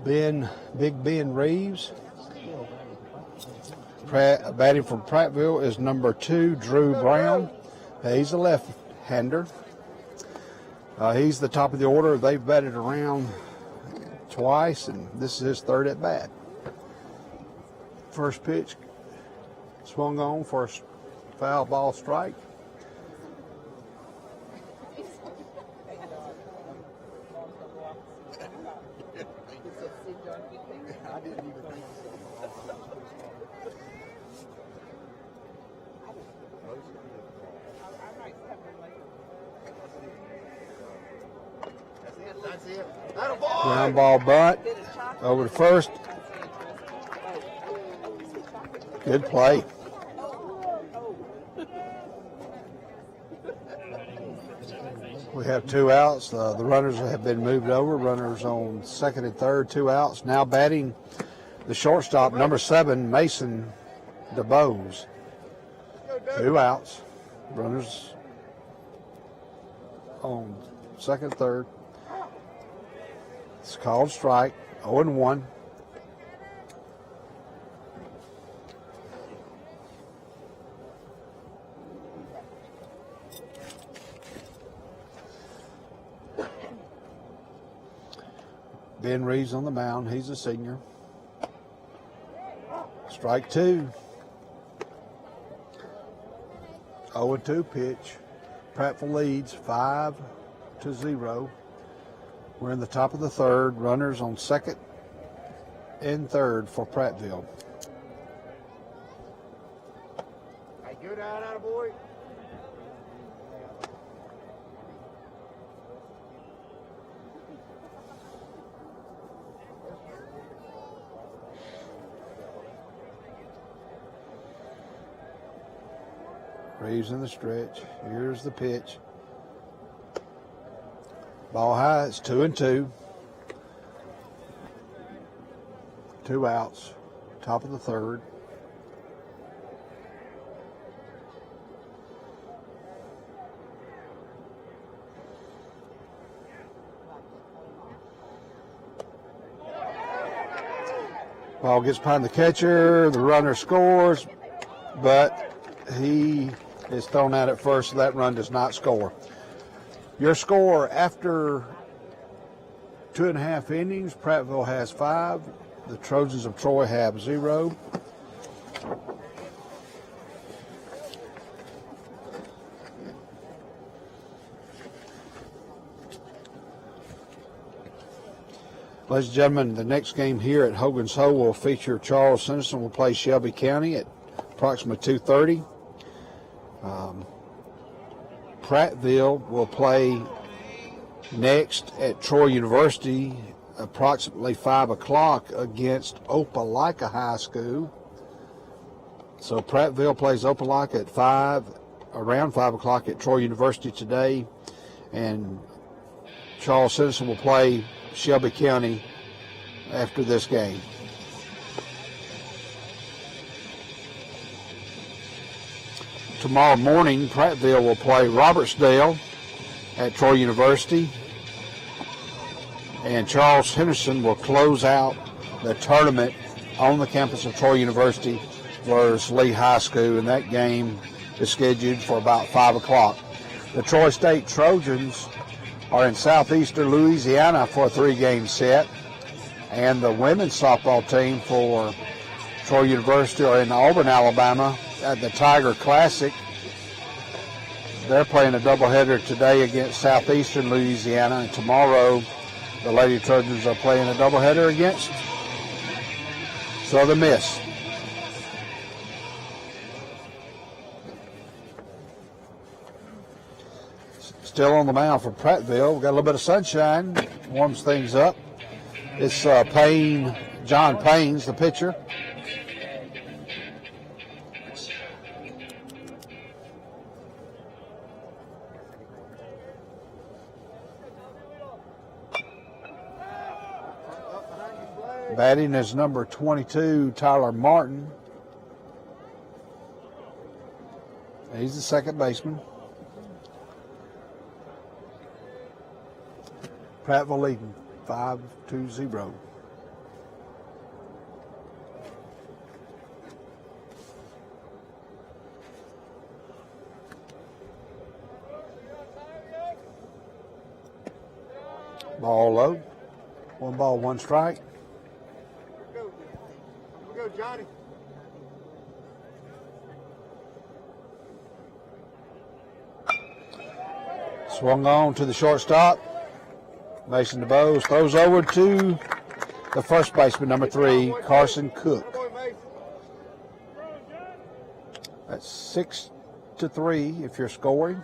Big Ben Reeves. Batting from Prattville is number 2, Drew Brown. He's a left-hander. He's the top of the order. They've batted around twice, and this is his third at bat. First pitch swung on for a foul ball strike. Ground ball bunt over to first. Good play. We have 2 outs. The runners have been moved over. Runners on second and third, 2 outs. Now batting the shortstop, number 7, Mason DeBose. 2 outs. Runners on second, third. It's called strike, 0-1. Ben Reeves on the mound. He's a senior. Strike 2. 0-2 pitch. Prattville leads 5-0. We're in the top of the third. Runners on second and third for Prattville. Hey, good out boy. Reeves in the stretch. Here's the pitch. Ball high. It's 2-2. 2 outs. Top of the third. Ball gets behind the catcher. The runner scores, but he is thrown out at first, so that run does not score. Your score after 2.5 innings, Prattville has 5. The Trojans of Troy have 0. Ladies and gentlemen, the next game here at Hogan's Hole will feature Charles Henderson will play Shelby County at approximately 2:30. Prattville will play next at Troy University approximately 5 o'clock against Opelika High School. So Prattville plays Opelika at around 5 o'clock at Troy University today, and Charles Henderson will play Shelby County after this game. Tomorrow morning, Prattville will play Robertsdale at Troy University, and Charles Henderson will close out the tournament on the campus of Troy University versus Lee High School, and that game is scheduled for about 5 o'clock. The Troy State Trojans are in southeastern Louisiana for a 3-game set, and the women's softball team for Troy University are in Auburn, Alabama at the Tiger Classic. They're playing a doubleheader today against southeastern Louisiana, and tomorrow the Lady Trojans are playing a doubleheader against Southern Miss. Still on the mound for Prattville. We've got a little bit of sunshine, warms things up. It's John Payne's the pitcher. Batting is number 22, Tyler Martin. He's the second baseman. Prattville leading 5-0. Ball low. 1 ball, 1 strike. Here we go, Johnny. Swung on to the shortstop. Mason DeBose throws over to the first baseman, number 3, Carson Cook. That's 6-3 if you're scoring.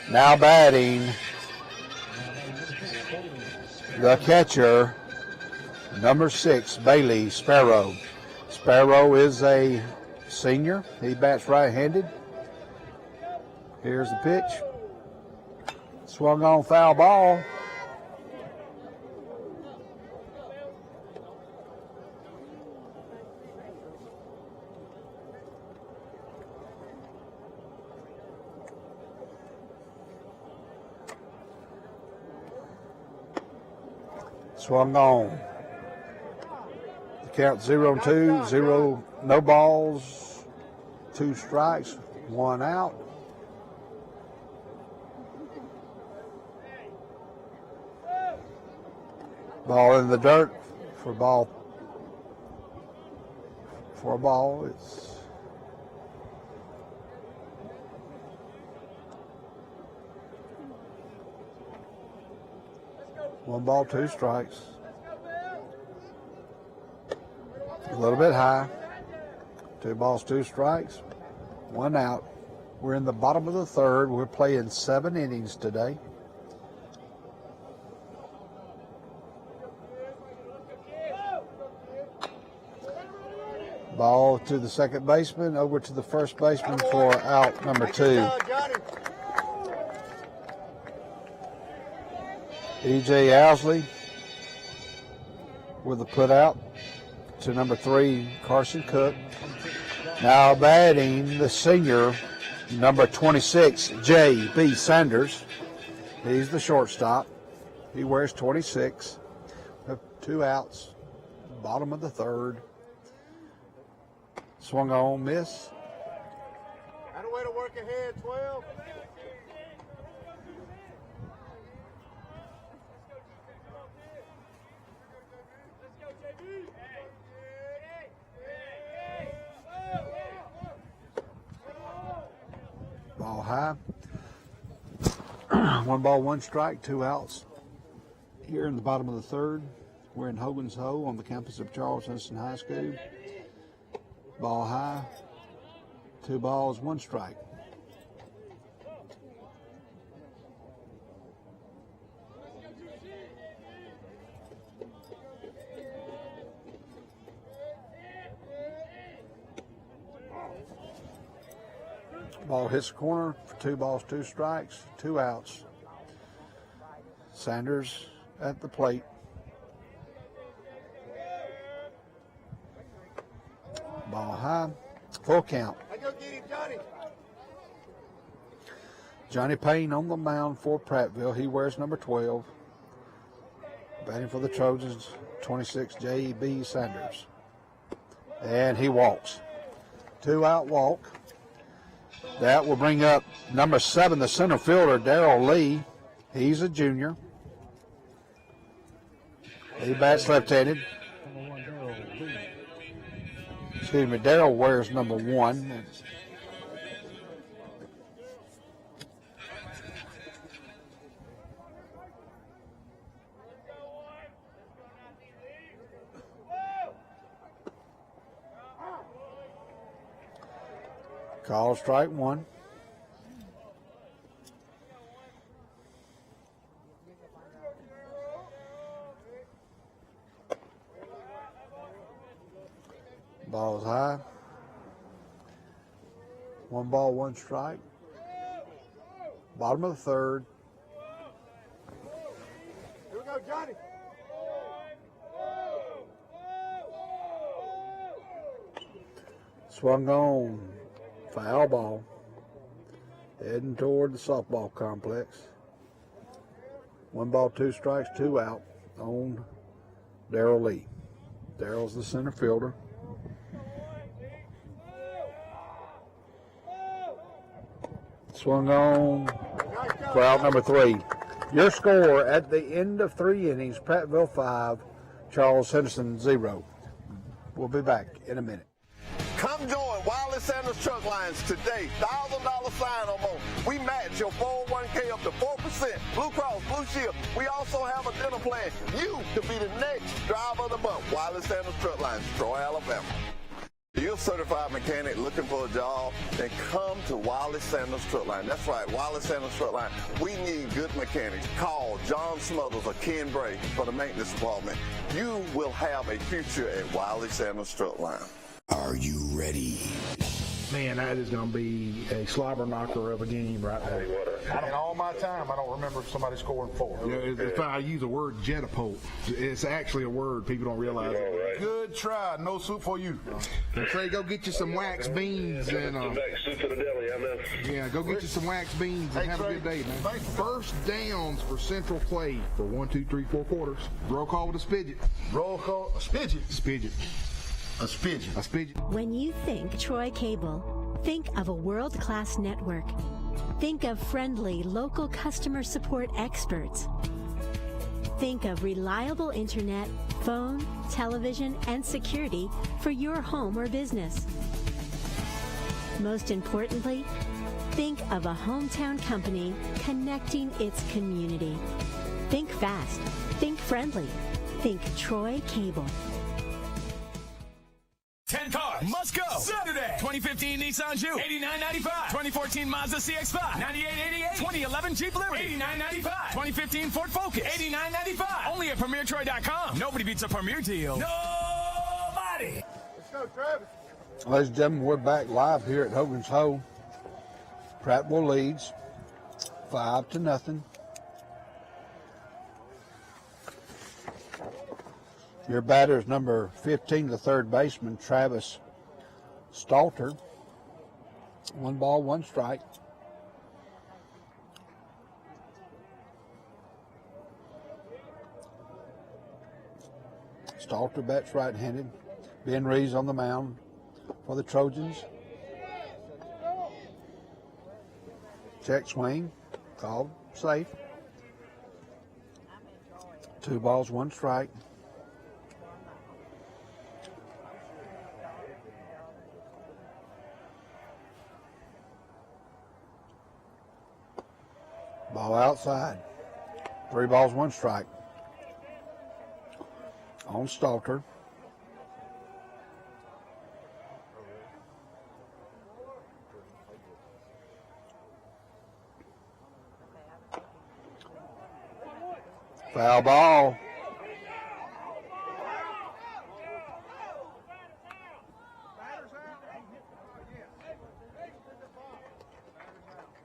Now batting, the catcher, number 6, Bailey Sparrow. Sparrow is a senior. He bats right-handed. Here's the pitch. Swung on, foul ball. Swung on. The count 0-2, 0, no balls, 2 strikes, 1 out. Ball in the dirt for a ball. It's one ball, 2 strikes. A little bit high. 2 balls, 2 strikes, 1 out. We're in the bottom of the third. We're playing 7 innings today. Ball to the second baseman, over to the first baseman for out number 2. E.J. Owsley with a put out to number 3, Carson Cook. Now batting the senior, number 26, J.B. Sanders. He's the shortstop. He wears 26. 2 outs, bottom of the third. Swung on, miss. Got a way to work ahead, 12. Ball high. 1 ball, 1 strike, 2 outs. Here in the bottom of the third, we're in Hogan's Hole on the campus of Charles Henson High School. Ball high. 2 balls, 1 strike. Ball hits the corner for 2 balls, 2 strikes, 2 outs. Sanders at the plate. Ball high, full count. I go get him, Johnny. Johnny Payne on the mound for Prattville. He wears number 12. Batting for the Trojans, 26, J.B. Sanders. And he walks. 2-out walk. That will bring up number 7, the center fielder, Daryl Lee. He's a junior. He bats left-handed. Excuse me, Daryl wears number 1. Call strike 1. Ball's high. 1 ball, 1 strike. Bottom of the third. Here we go, Johnny. Swung on. Foul ball. Heading toward the softball complex. 1 ball, 2 strikes, 2 out on Daryl Lee. Daryl's the center fielder. Swung on for out number 3. Your score at the end of 3 innings, Prattville 5, Charles Henderson 0. We'll be back in a minute. Come join Wiley Sanders Truck Lines today. $1,000 sign-on bonus. We match your 401k up to 4%. Blue Cross, Blue Shield. We also have a dental plan. You could be the next driver of the month. Wiley Sanders Truck Lines, Troy, Alabama. You're a certified mechanic looking for a job, then come to Wiley Sanders Truck Line. That's right, Wiley Sanders Truck Line. We need good mechanics. Call John Smothers or Ken Bray for the maintenance department. You will have a future at Wiley Sanders Truck Line. Are you ready? Man, that is going to be a slobber knocker of a game right there. In all my time, I don't remember somebody scoring 4. Yeah, if I use the word jetapult, it's actually a word people don't realize. Right. Good try. No soup for you. Trey, go get you some wax beans and soup for the deli, I know. yeah, go get you some wax beans and have a good day, man. First downs for Central Clay for 1, 2, 3, 4 quarters. Roll call with a spidget. Roll call. A spidget. Spidget. A spidget. A spidget. When you think Troy Cable, think of a world-class network. Think of friendly local customer support experts. Think of reliable internet, phone, television, and security for your home or business. Most importantly, think of a hometown company connecting its community. Think fast. Think friendly. Think Troy Cable. 10 cars. Must go. Saturday. 2015 Nissan Juke, $89.95. 2014 Mazda CX-5, $98.88. 2011 Jeep Liberty, $89.95. 2015 Ford Focus, $89.95. Only at PremierTroy.com. Nobody beats a Premier deal. Nobody. Let's go, Travis. Ladies and gentlemen, we're back live here at Hogan's Hoe. Prattville leads 5-0. Your batter is number 15, the third baseman, Travis Stalton. 1 ball, 1 strike. Stalton bats right-handed. Ben Reeves on the mound for the Trojans. Check swing, called safe. 2 balls, 1 strike. Ball outside. 3 balls, 1 strike. On Stalter. Foul ball.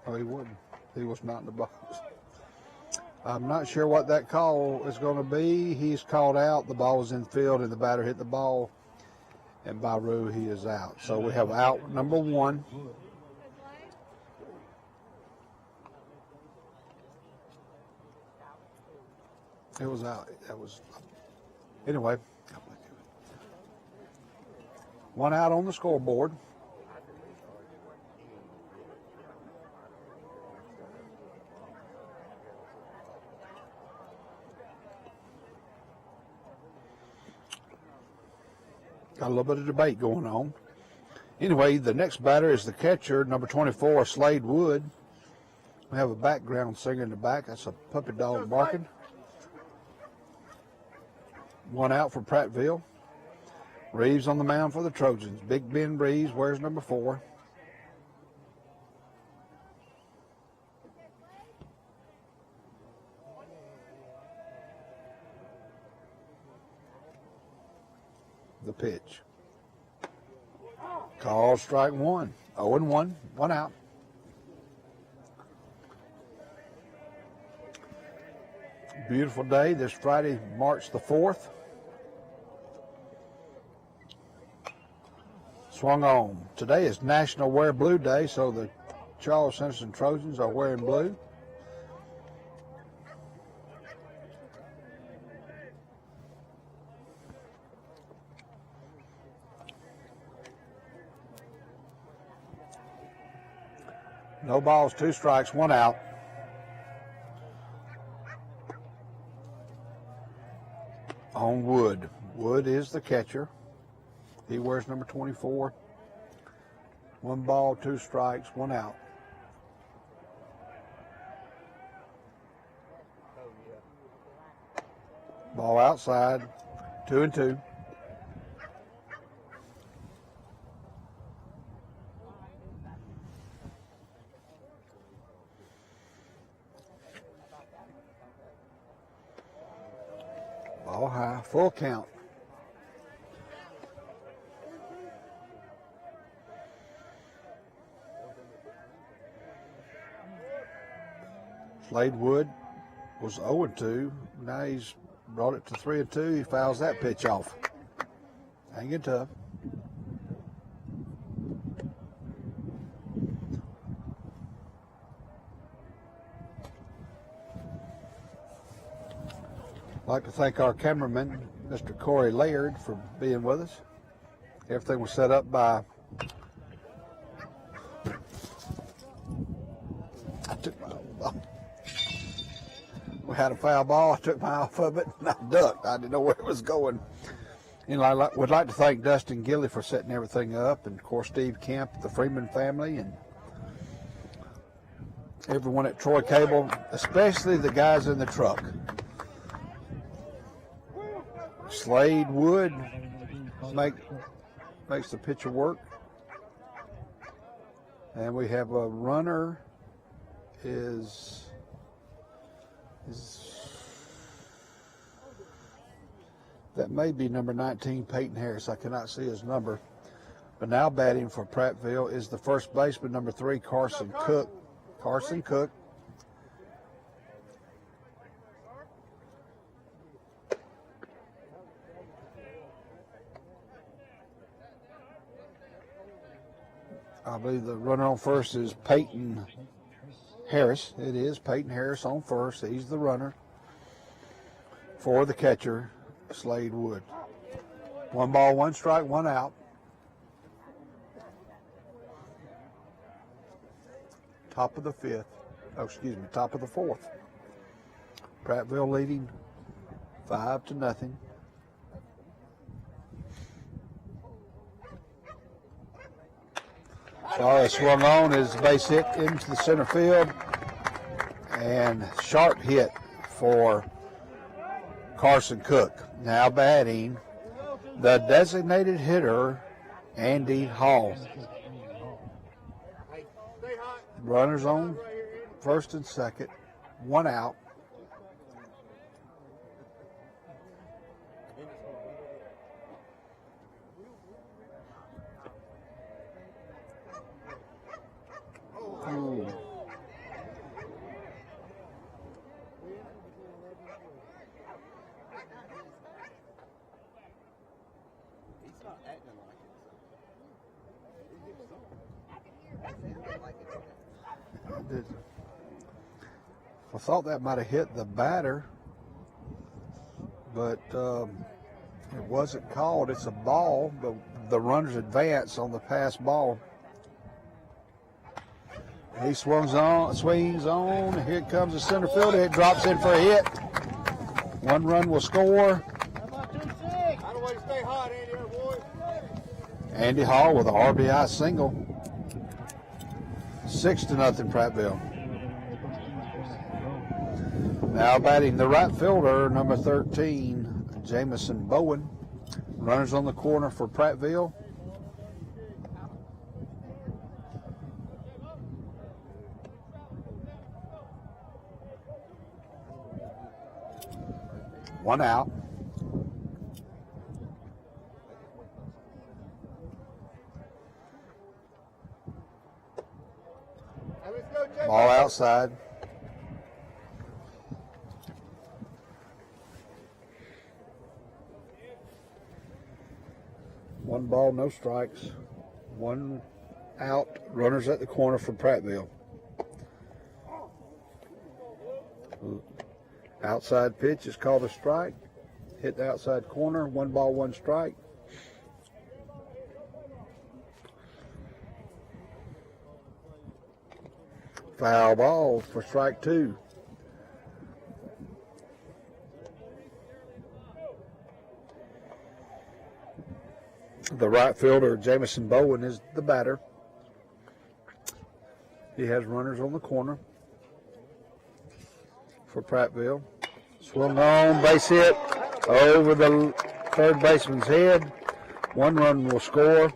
Oh, he wouldn't. He was not in the box. I'm not sure what that call is going to be. He's called out. The ball was in the field, and the batter hit the ball. And by rule, he is out. So we have out number 1. It was out. That was anyway. 1 out on the scoreboard. Got a little bit of debate going on. Anyway, the next batter is the catcher, number 24, Slade Wood. We have a background singer in the back. That's a puppy dog barking. 1 out for Prattville. Reeves on the mound for the Trojans. Big Ben Reeves wears number 4. The pitch. Call strike 1. 0-1. 1 out. Beautiful day this Friday, March the 4th. Swung on. Today is National Wear Blue Day, so the Charles Henderson Trojans are wearing blue. No balls, 2 strikes, 1 out. On Wood. Wood is the catcher. He wears number 24. 1 ball, 2 strikes, 1 out. Ball outside, 2-2. Ball high, full count. Slade Wood was 0-2. Now he's brought it to 3-2. He fouls that pitch off. Hanging tough. I'd like to thank our cameraman, Mr. Corey Laird, for being with us. Everything was set up by we had a foul ball. I took my eye off of it and I ducked. I didn't know where it was going. And I would like to thank Dustin Gilly for setting everything up, and of course Steve Kemp, the Freeman family, and everyone at Troy Cable, especially the guys in the truck. Slade Wood makes the pitcher work. And we have a runner is that may be number 19, Peyton Harris. I cannot see his number. But now batting for Prattville is the first baseman, number 3, Carson Cook. Carson Cook. I believe the runner on first is Peyton Harris. It is Peyton Harris on first. He's the runner for the catcher, Slade Wood. 1 ball, 1 strike, 1 out. Top of the 5th. Oh, excuse me, top of the 4th. Prattville leading 5-0. So swung on, his base hit into the center field, and sharp hit for Carson Cook. Now batting, the designated hitter, Andy Hall. Runners on first and second, 1 out. Ooh. I thought that might have hit the batter, but it wasn't called. It's a ball, but the runner's advance on the pass ball. He swings on. Here comes the center fielder. It drops in for a hit. 1 run will score. Andy Hall with an RBI single. 6-0 Prattville. Now batting the right fielder, number 13, Jamison Bowen. Runners on the corner for Prattville. One out. Ball outside. One ball, no strikes. 1 out. Runners at the corner for Prattville. Outside pitch is called a strike. Hit the outside corner. 1 ball, 1 strike. Foul ball for strike 2. The right fielder, Jamison Bowen, is the batter. He has runners on the corner for Prattville. Swung on, base hit over the third baseman's head. 1 run will score.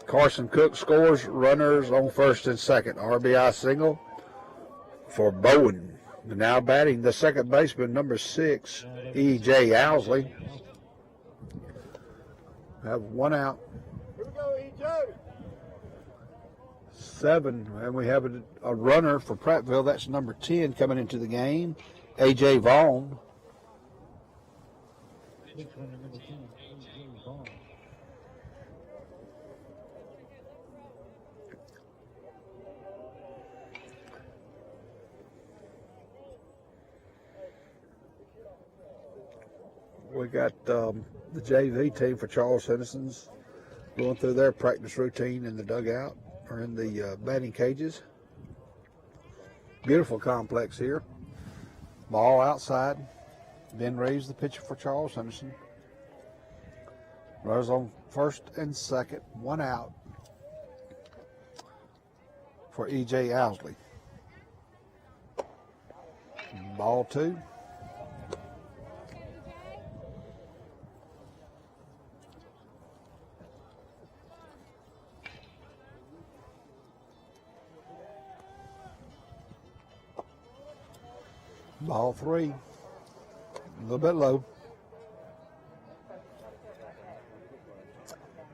Carson Cook scores. Runners on first and second. RBI single for Bowen. Now batting the second baseman, number 6, E.J. Owsley. Have 1 out. Here we go, E.J. 7, and we have a runner for Prattville. That's number 10 coming into the game, A.J. Vaughn. We got the JV team for Charles Henderson's going through their practice routine in the dugout or in the batting cages. Beautiful complex here. Ball outside. Ben Reeves, the pitcher for Charles Henderson. Runners on first and second. 1 out for E.J. Owsley. Ball 2. Ball 3. A little bit low.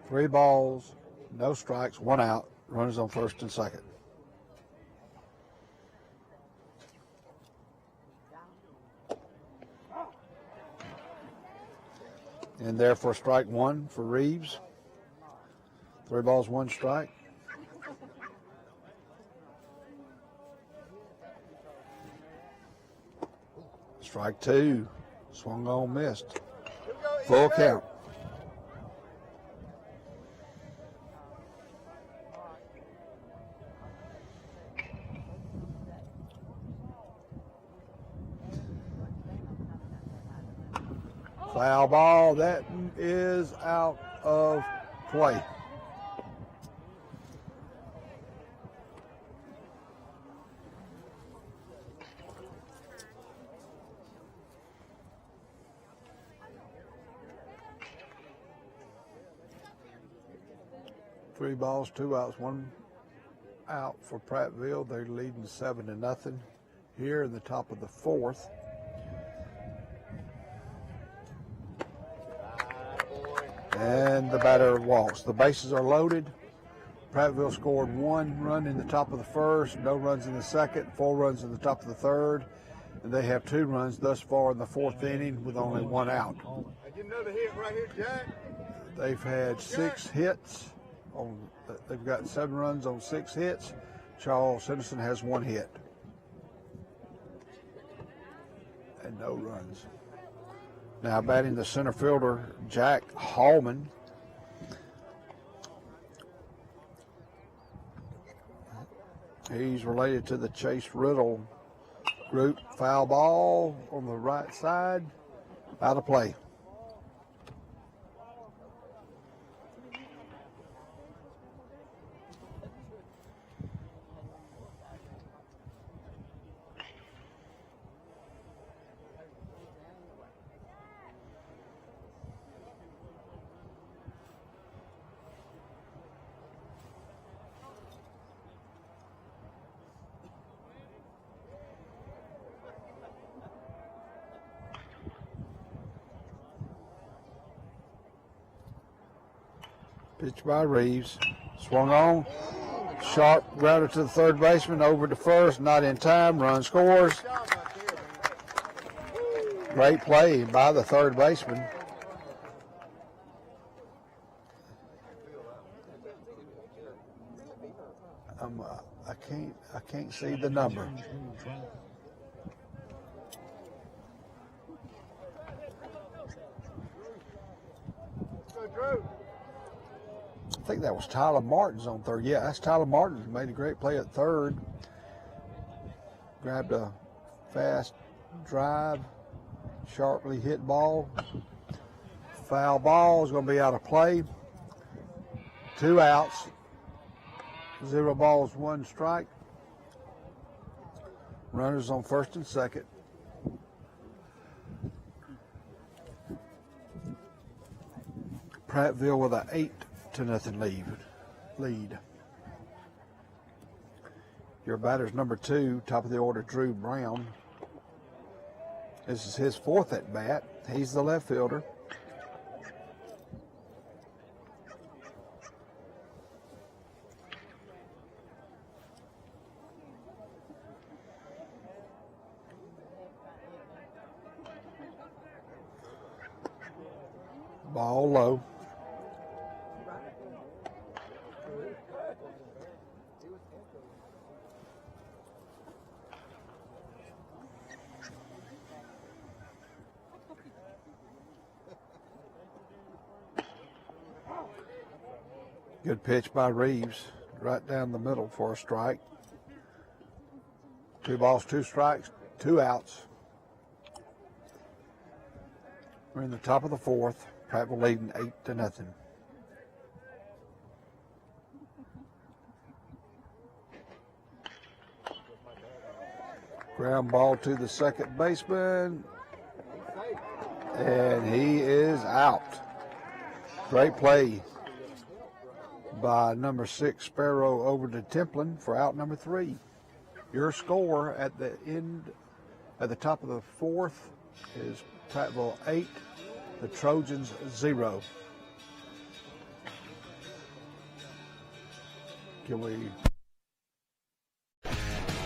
3 balls, no strikes, 1 out. Runners on first and second. And there for strike 1 for Reeves. 3 balls, 1 strike. Strike 2. Swung on, missed. Full count. Foul ball. That is out of play. Three balls, 2 outs, 1 out for Prattville. They're leading 7-0 here in the top of the 4th. And the batter walks. The bases are loaded. Prattville scored 1 run in the top of the 1st, no runs in the 2nd, 4 runs in the top of the 3rd, and they have 2 runs thus far in the 4th inning with only 1 out. Get another hit right here, Jack. They've had 6 hits. They've got 7 runs on 6 hits. Charles Henderson has 1 hit. And no runs. Now batting the center fielder, Jack Hallman. He's related to the Chase Riddle group. Foul ball on the right side. Out of play. Pitch by Reeves. Swung on. Sharp grounder to the third baseman. Over to first. Not in time. Run scores. Great play by the third baseman. I can't see the number. I think that was Tyler Martin's on third. Yeah, that's Tyler Martin who made a great play at third. Grabbed a fast drive, sharply hit ball. Foul ball is going to be out of play. 2 outs, 0 balls, 1 strike. Runners on first and second. Prattville with an 8-0 lead. Your batter's number 2, top of the order, Drew Brown. This is his 4th at bat. He's the left fielder. Ball low. Good pitch by Reeves, right down the middle for a strike. 2 balls, 2 strikes, 2 outs. We're in the top of the 4th. Prattville leading 8-0. Ground ball to the second baseman, and he is out. Great play by number 6, Sparrow, over to Templin for out number 3. Your score at the end At the top of the fourth is Prattville 8, the Trojans 0. Can we...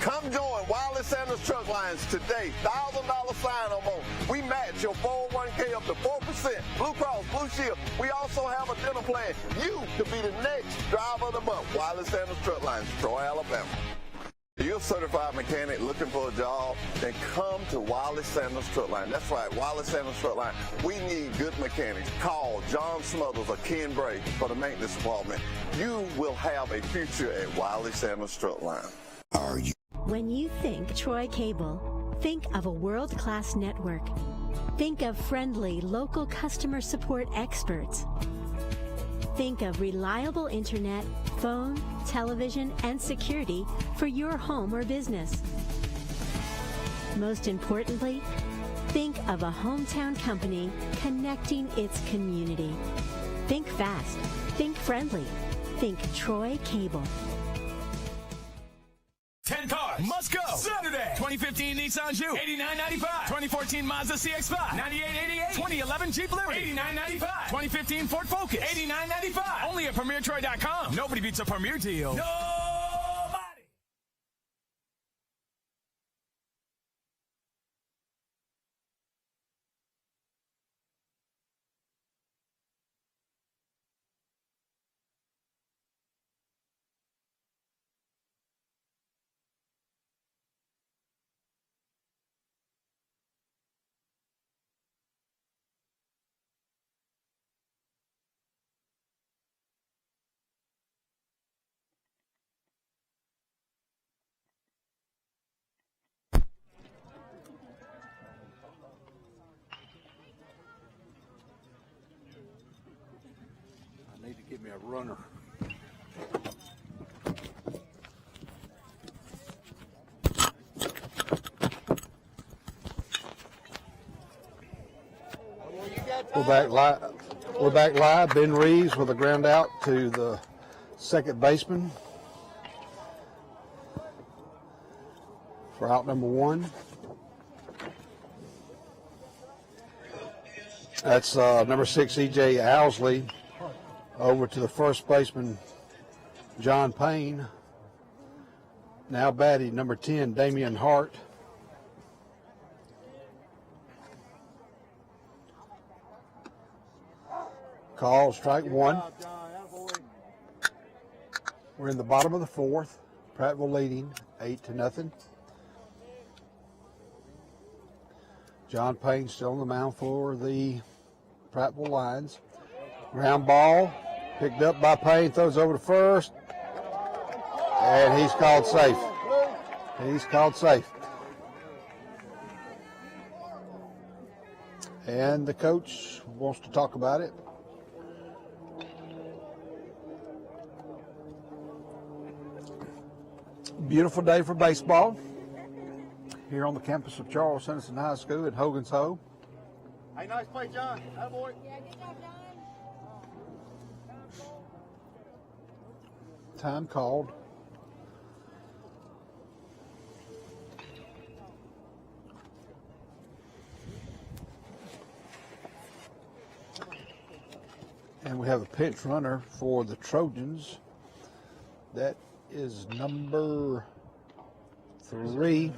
Come join Wiley Sanders Truck Lines today. $1,000 sign-on bonus. We match your 401k up to 4%. Blue Cross, Blue Shield. We also have a dental plan. You could be the next driver of the month. Wiley Sanders Truck Lines, Troy, Alabama. If you're a certified mechanic looking for a job, then come to Wiley Sanders Truck Line. That's right, Wiley Sanders Truck Line. We need good mechanics. Call John Smothers or Ken Bray for the maintenance department. You will have a future at Wiley Sanders Truck Line. Are you? When you think Troy Cable, think of a world-class network. Think of friendly, local customer support experts. Think of reliable internet, phone, television, and security for your home or business. Most importantly, think of a hometown company connecting its community. Think fast. Think friendly. Think Troy Cable. 10 cars must go Saturday. 2015 Nissan Juke, $89.95. 2014 Mazda CX-5, $98.88. 2011 Jeep Liberty, $89.95. 2015 Ford Focus, $89.95. Only at PremierTroy.com. Nobody beats a Premier deal. Nobody. I need to get me a runner. We're back live. Ben Reeves with a ground out to the second baseman for out number 1. That's number 6, E.J. Owsley, over to the first baseman, John Payne. Now batting, number 10, Damian Hart. Call, strike 1. We're in the bottom of the fourth. Prattville leading 8-0. John Payne still on the mound for the Prattville Lions. Ground ball, picked up by Payne, throws over to first, and he's called safe. He's called safe. And the coach wants to talk about it. Beautiful day for baseball here on the campus of Charles Henderson High School at Hogan's Hoe. Hey, nice play, John. That boy. Yeah, good job, John. Time called. And we have a pinch runner for the Trojans. That is number 3.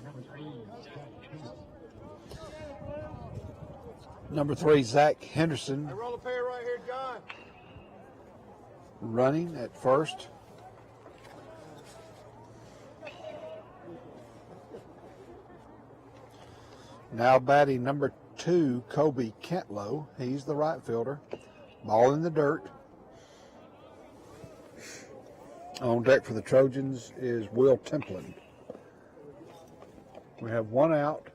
Number 3, Zach Henderson. Hey, roll a pair right here, John. Running at first. Now batting number 2, Kobe Kentlow. He's the right fielder. Ball in the dirt. On deck for the Trojans is Will Templin. We have 1 out,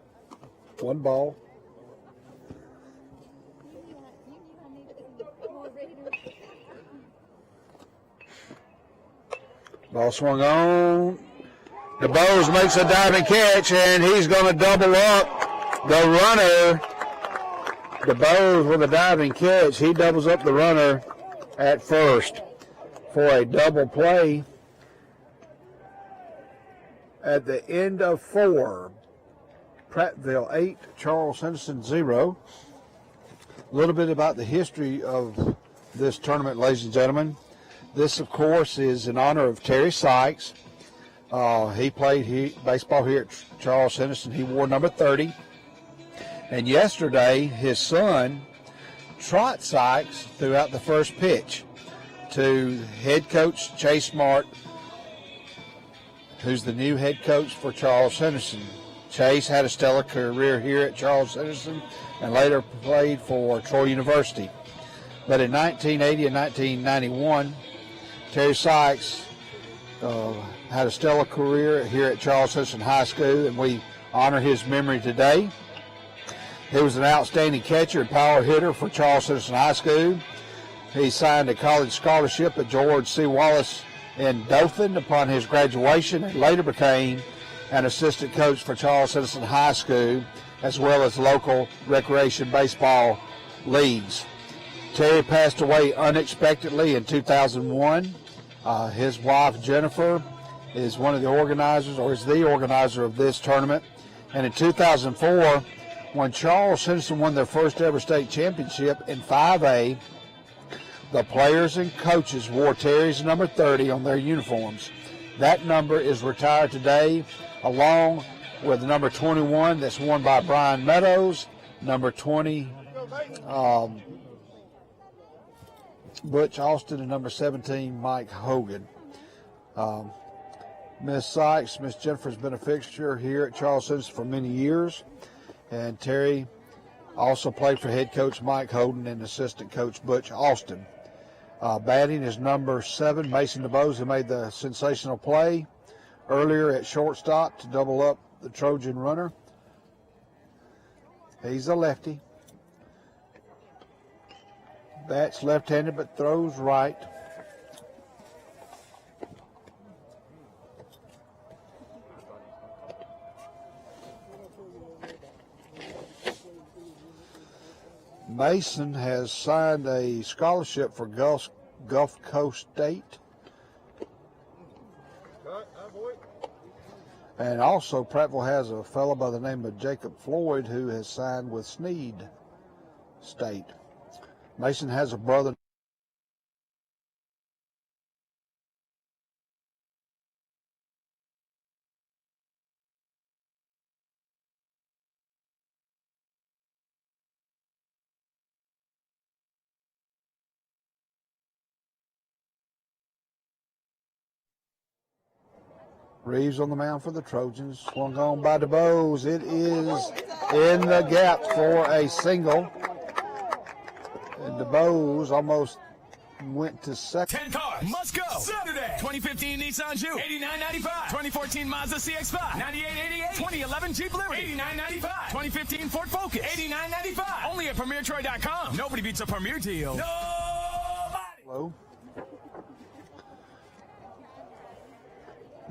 1 ball. Ball swung on. DeBose makes a diving catch, and he's going to double up the runner. DeBose with a diving catch. He doubles up the runner at first for a double play at the end of 4. Prattville 8, Charles Henderson 0. A little bit about the history of this tournament, ladies and gentlemen. This, of course, is in honor of Terry Sykes. He played baseball here at Charles Henderson. He wore number 30. And yesterday, his son, Trot Sykes, threw out the first pitch to head coach Chase Smart, who's the new head coach for Charles Henderson. Chase had a stellar career here at Charles Henderson and later played for Troy University. But in 1980 and 1991, Terry Sykes had a stellar career here at Charles Henderson High School, and we honor his memory today. He was an outstanding catcher and power hitter for Charles Henderson High School. He signed a college scholarship at George C. Wallace in Dothan upon his graduation and later became an assistant coach for Charles Henderson High School, as well as local recreation baseball leagues. Terry passed away unexpectedly in 2001. His wife, Jennifer, is one of the organizers, or is the organizer of this tournament. And in 2004, when Charles Henderson won their first ever state championship in 5A, the players and coaches wore Terry's number 30 on their uniforms. That number is retired today, along with number 21 that's worn by Brian Meadows, number 20 Butch Austin, and number 17 Mike Hogan. Miss Sykes, Miss Jennifer's been a fixture here at Charles Henderson for many years, and Terry also played for head coach Mike Hogan and assistant coach Butch Austin. Batting is number 7, Mason DeBose, who made the sensational play earlier at shortstop to double up the Trojan runner. He's a lefty. Bats left-handed but throws right. Mason has signed a scholarship for Gulf Coast State. And also Prattville has a fellow by the name of Jacob Floyd who has signed with Sneed State. Mason has a brother. Reeves on the mound for the Trojans. Swung on by DeBose. It is in the gap for a single. And DeBose almost went to second. 10 cars must go Saturday. 2015 Nissan Juke, $89.95. 2014 Mazda CX-5, $98.88. 2011 Jeep Liberty, $89.95. 2015 Ford Focus, $89.95. Only at PremierTroy.com. Nobody beats a Premier deal. Nobody. Hello.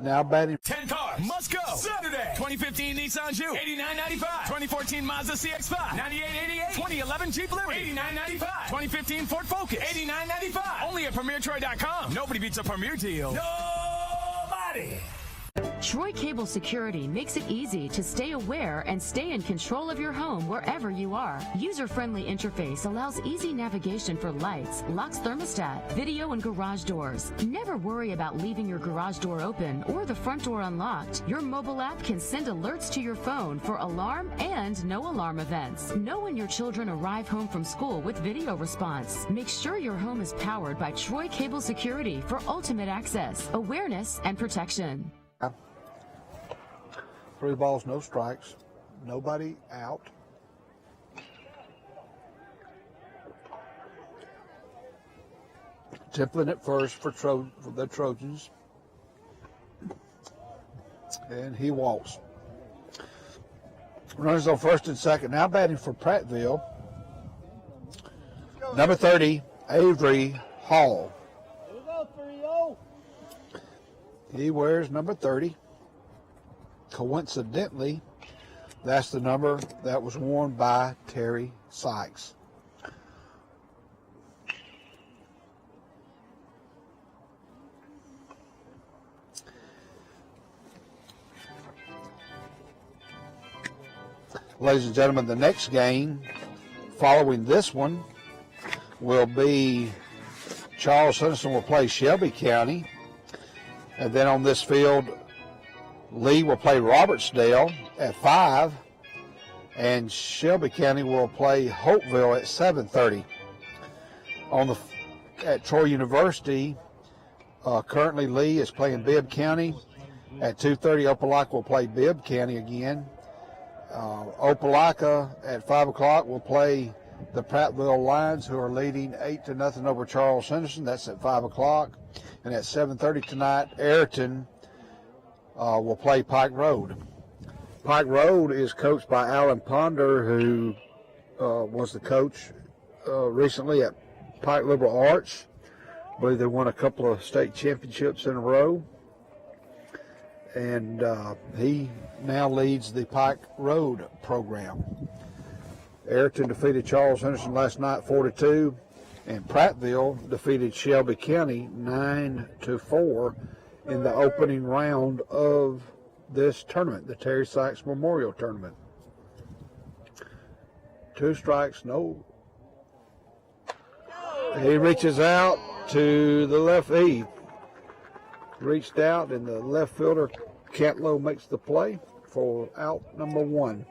Now batting. 10 cars must go Saturday. 2015 Nissan Juke, $89.95. 2014 Mazda CX-5, $98.88. 2011 Jeep Liberty, $89.95. 2015 Ford Focus, $89.95. Only at PremierTroy.com. Nobody beats a Premier deal. Nobody. Troy Cable Security makes it easy to stay aware and stay in control of your home wherever you are. User-friendly interface allows easy navigation for lights, locks thermostat, video, and garage doors. Never worry about leaving your garage door open or the front door unlocked. Your mobile app can send alerts to your phone for alarm and no alarm events. Know when your children arrive home from school with video response. Make sure your home is powered by Troy Cable Security for ultimate access, awareness, and protection. 3 balls, no strikes, nobody out. Templin at first for the Trojans. And he walks. Runners on first and second. Now batting for Prattville, number 30, Avery Hall. He wears number 30. Coincidentally, that's the number that was worn by Terry Sykes. Ladies and gentlemen, the next game following this one will be Charles Henderson will play Shelby County. And then on this field, Lee will play Robertsdale at 5. And Shelby County will play Hopeville at 7:30. At Troy University, currently Lee is playing Bibb County. At 2:30, Opelika will play Bibb County again. Opelika at 5 o'clock will play the Prattville Lions, who are leading 8-0 over Charles Henderson. That's at 5 o'clock. And at 7:30 tonight, Ayrton will play Pike Road. Pike Road is coached by Alan Ponder, who was the coach recently at Pike Liberal Arts. I believe they won a couple of state championships in a row. And he now leads the Pike Road program. Ayrton defeated Charles Henderson last night 4-2, and Prattville defeated Shelby County 9-4 in the opening round of this tournament, the Terry Sykes Memorial Tournament. 2 strikes, no. He reaches out to the left. He reached out, and the left fielder, Cantlow, makes the play for out number 1.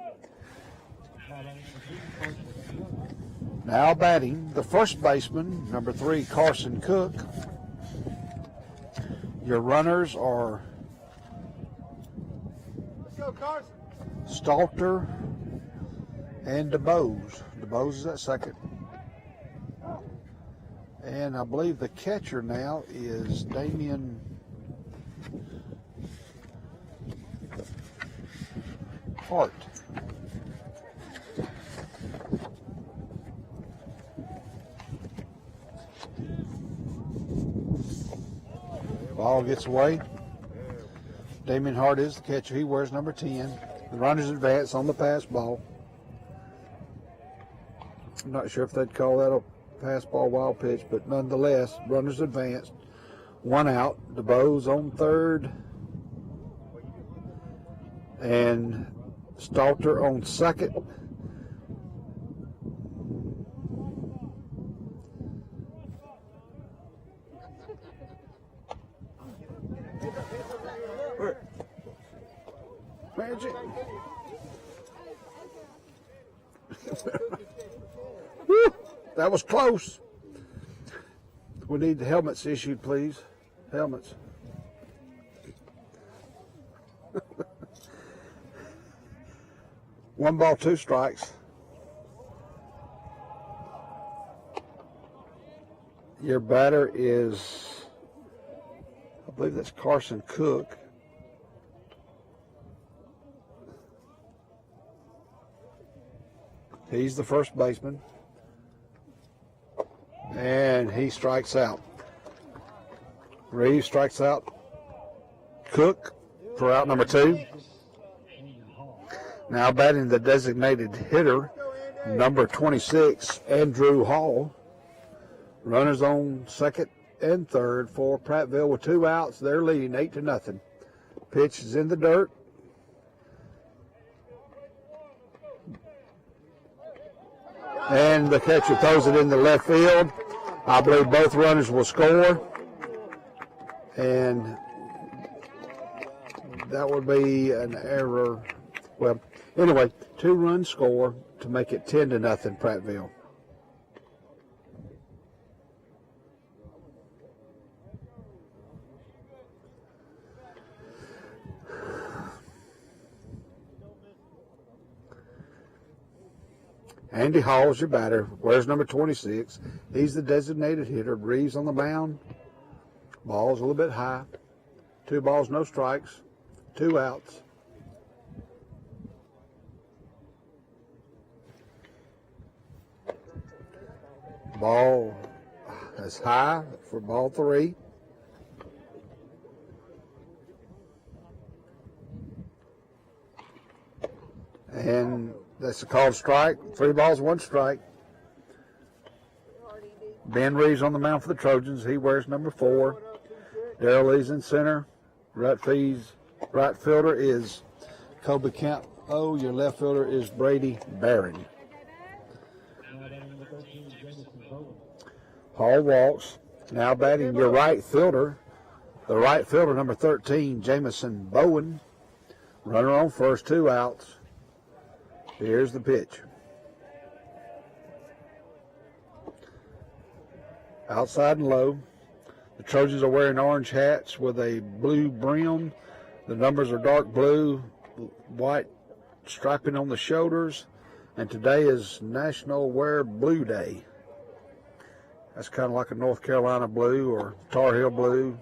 Now batting, the first baseman, number 3, Carson Cook. Your runners are Stalton and DeBose. DeBose is at second. And I believe the catcher now is Damian Hart. Ball gets away. Damian Hart is the catcher. He wears number 10. The runners advance on the pass ball. I'm not sure if they'd call that a pass ball wild pitch, but nonetheless, runners advanced. 1 out. DeBose on third. And Stalter on second. Magic. Woo, that was close. We need the helmets issued, please. Helmets. 1 ball, 2 strikes. Your batter is, I believe that's Carson Cook. He's the first baseman. And he strikes out. Reeves strikes out Cook for out number 2. Now batting the designated hitter, number 26, Andrew Hall. Runners on second and third for Prattville with 2 outs. They're leading 8-0. Pitch is in the dirt. And the catcher throws it in the left field. I believe both runners will score. And that would be an error. Well, anyway, 2-run score to make it 10-0 Prattville. Andy Hall's your batter. Wears number 26. He's the designated hitter. Reeves on the mound. Ball's a little bit high. 2 balls, no strikes. 2 outs. Ball is high for ball 3. And that's a called strike. 3 balls, 1 strike. Ben Reeves on the mound for the Trojans. He wears number 4. Daryl Lee's in center. Right fielder is Kobe 0. Your left fielder is Brady Barron. Paul walks. Now batting your right fielder. The right fielder, number 13, Jamison Bowen. Runner on first, 2 outs. Here's the pitch. Outside and low. The Trojans are wearing orange hats with a blue brim. The numbers are dark blue, white striping on the shoulders. And today is National Wear Blue Day. That's kind of like a North Carolina blue or Tar Heel blue,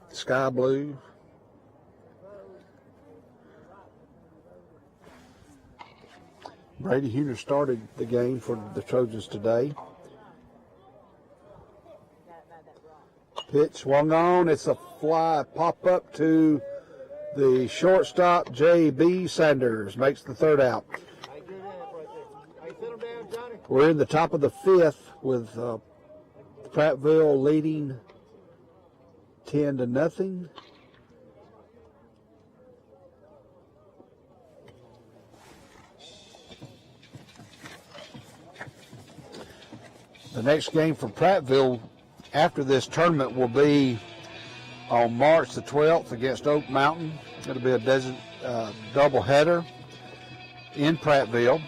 sky blue. Brady Huner started the game for the Trojans today. Pitch swung on. It's a fly pop up to the shortstop, J.B. Sanders. Makes the 3rd out. We're in the top of the 5th with Prattville leading 10-0. The next game for Prattville after this tournament will be on March the 12th against Oak Mountain. It'll be a doubleheader in Prattville.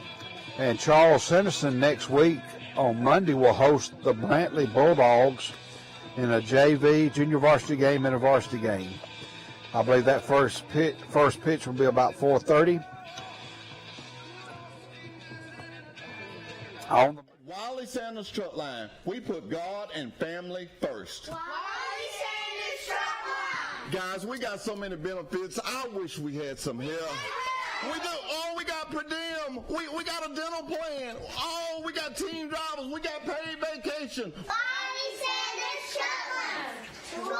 And Charles Henderson next week on Monday will host the Brantley Bulldogs in a JV junior varsity game and a varsity game. I believe that first pitch will be about 4:30. On the Wiley Sanders Truck Line, we put God and family first. Wiley Sanders Truck Line. Guys, we got so many benefits. I wish we had some help. We do. Oh, we got per diem. We got a dental plan. Oh, we got team drivers. We got paid vacation. Wiley Sanders Truck Line. Troy,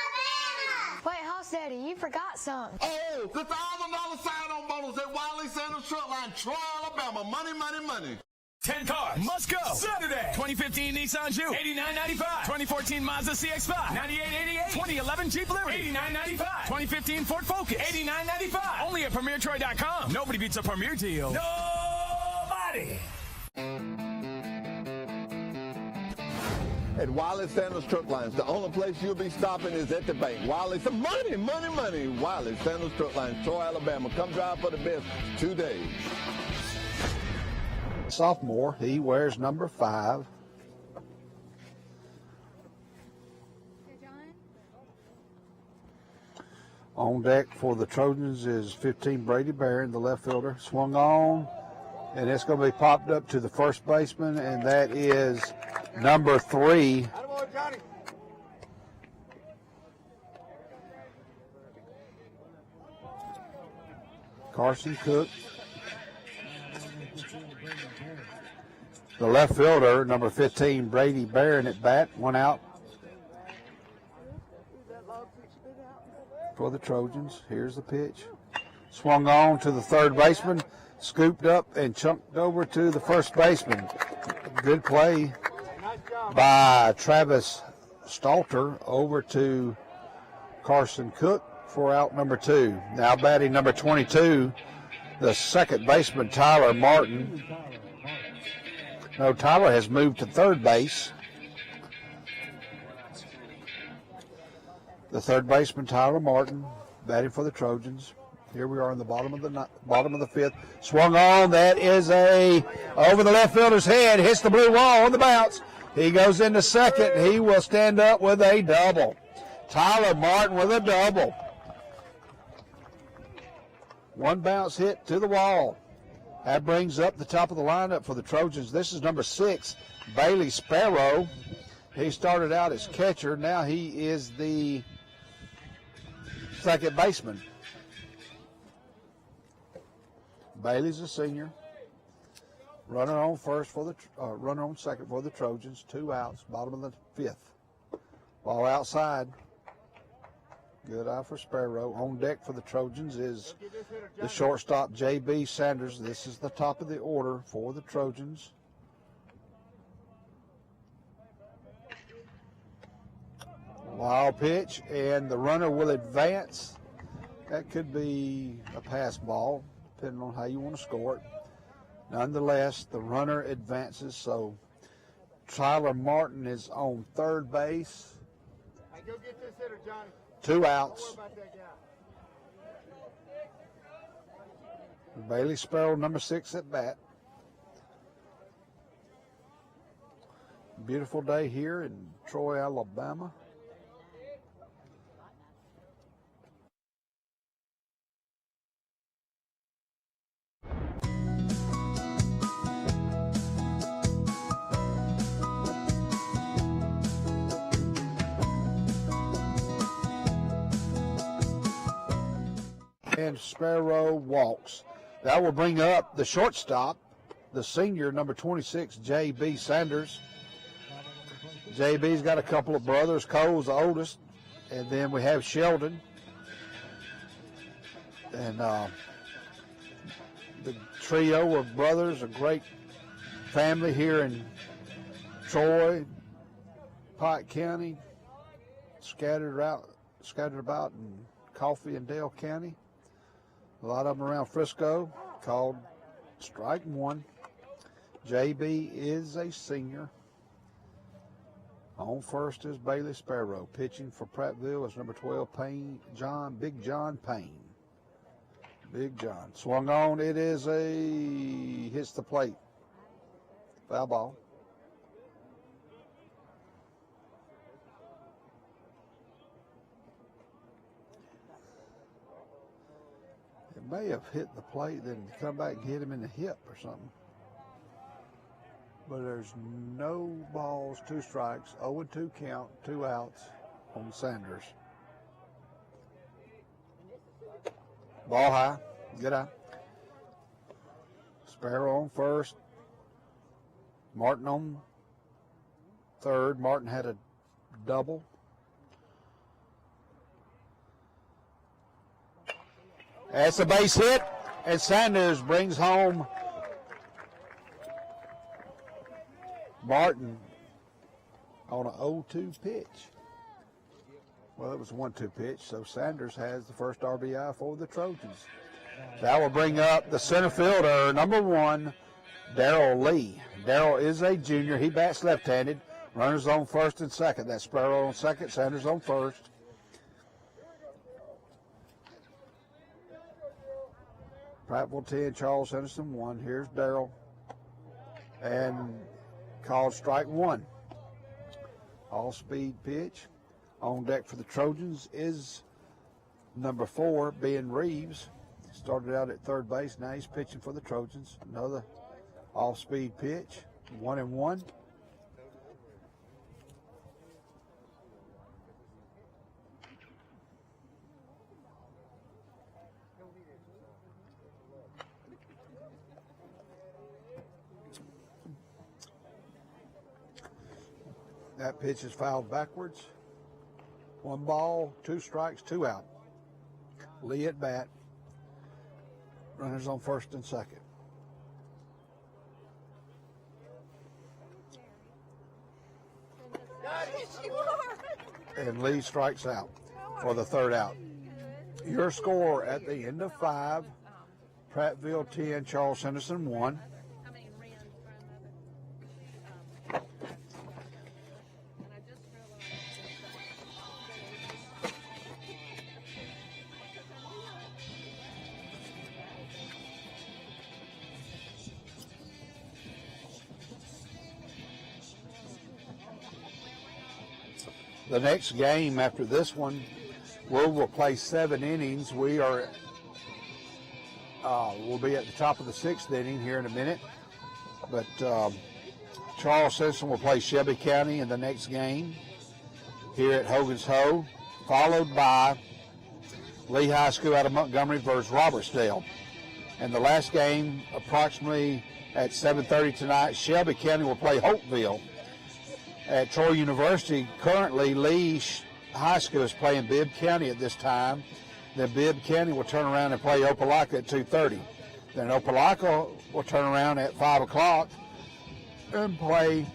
Alabama. Wait, Hoss Daddy, you forgot something. Oh, the $1,000 sign-on bonus at Wiley Sanders Truck Line, Troy, Alabama. Money, money, money. 10 cars must go Saturday. 2015 Nissan Juke, $89.95. 2014 Mazda CX-5, $98.88. 2011 Jeep Liberty, $89.95. 2015 Ford Focus, $89.95. Only at PremierTroy.com. Nobody beats a Premier deal. Nobody. At Wiley Sanders Truck Lines, the only place you'll be stopping is at the bank. Wiley, some money, money, money. Wiley Sanders Truck Lines, Troy, Alabama. Come drive for the best today. sophomore, he wears number 5. On deck for the Trojans is 15 Brady Barron, the left fielder. Swung on, and it's going to be popped up to the first baseman, and that is number 3. Carson Cook. The left fielder, number 15, Brady Barron at bat. 1 out for the Trojans. Here's the pitch. Swung on to the third baseman, scooped up and chunked over to the first baseman. Good play by Travis Stalton over to Carson Cook for out number 2. Now batting number 22, the second baseman, Tyler Martin. No, Tyler has moved to third base. The third baseman, Tyler Martin, batting for the Trojans. Here we are in the bottom of the 5th. Swung on. That is over the left fielder's head. Hits the blue wall on the bounce. He goes into second. He will stand up with a double. Tyler Martin with a double. 1 bounce hit to the wall. That brings up the top of the lineup for the Trojans. This is number 6, Bailey Sparrow. He started out as catcher. Now he is the second baseman. Bailey's a senior. Runner on second for the Trojans. 2 outs, bottom of the 5th. Ball outside. Good eye for Sparrow. On deck for the Trojans is the shortstop, J.B. Sanders. This is the top of the order for the Trojans. Wild pitch, and the runner will advance That could be a pass ball, depending on how you want to score it. Nonetheless, the runner advances, so Tyler Martin is on third base. Hey, go get this hitter, Johnny. 2 outs. Don't worry about that guy. Bailey Sparrow, number 6 at bat. Beautiful day here in Troy, Alabama. And Sparrow walks. That will bring up the shortstop, the senior, number 26, J.B. Sanders. JB's got a couple of brothers. Cole's the oldest. And then we have Sheldon. And the trio of brothers, a great family here in Troy, Pike County, scattered about in Coffee and Dale County. A lot of them around Frisco, called strike one. JB is a senior. On first is Bailey Sparrow. Pitching for Prattville is number 12, Big John Payne. Big John. Swung on. It is hits the plate. Foul ball. It may have hit the plate, then come back and hit him in the hip or something. But there's no balls, 2 strikes, 0-2 count, 2 outs on Sanders. Ball high, good eye. Sparrow on first. Martin on third. Martin had a double. That's a base hit, and Sanders brings home Martin on an 0-2 pitch. Well, it was a 1-2 pitch, so Sanders has the first RBI for the Trojans. That will bring up the center fielder, number 1, Daryl Lee. Daryl is a junior. He bats left-handed. Runners on first and second. That's Sparrow on second, Sanders on first. Prattville 10, Charles Henderson 1. Here's Daryl. And called strike 1. All-speed pitch. On deck for the Trojans is number 4, Ben Reeves. Started out at third base. Now he's pitching for the Trojans. Another off-speed pitch. 1-1. That pitch is fouled backwards. 1 ball, 2 strikes, 2 out. Lee at bat. Runners on first and second. And Lee strikes out for the 3rd out. Your score at the end of 5, Prattville 10, Charles Henderson 1. The next game after this one, we'll play 7 innings. We are we'll be at the top of the 6th inning here in a minute. But Charles Henderson will play Shelby County in the next game here at Hogan's Hoe, followed by Lee High School out of Montgomery versus Robertsdale. And the last game, approximately at 7:30 tonight, Shelby County will play Hopeville. At Troy University, currently Lee High School is playing Bibb County at this time. Then Bibb County will turn around and play Opelika at 2:30. Then Opelika will turn around at 5 o'clock and play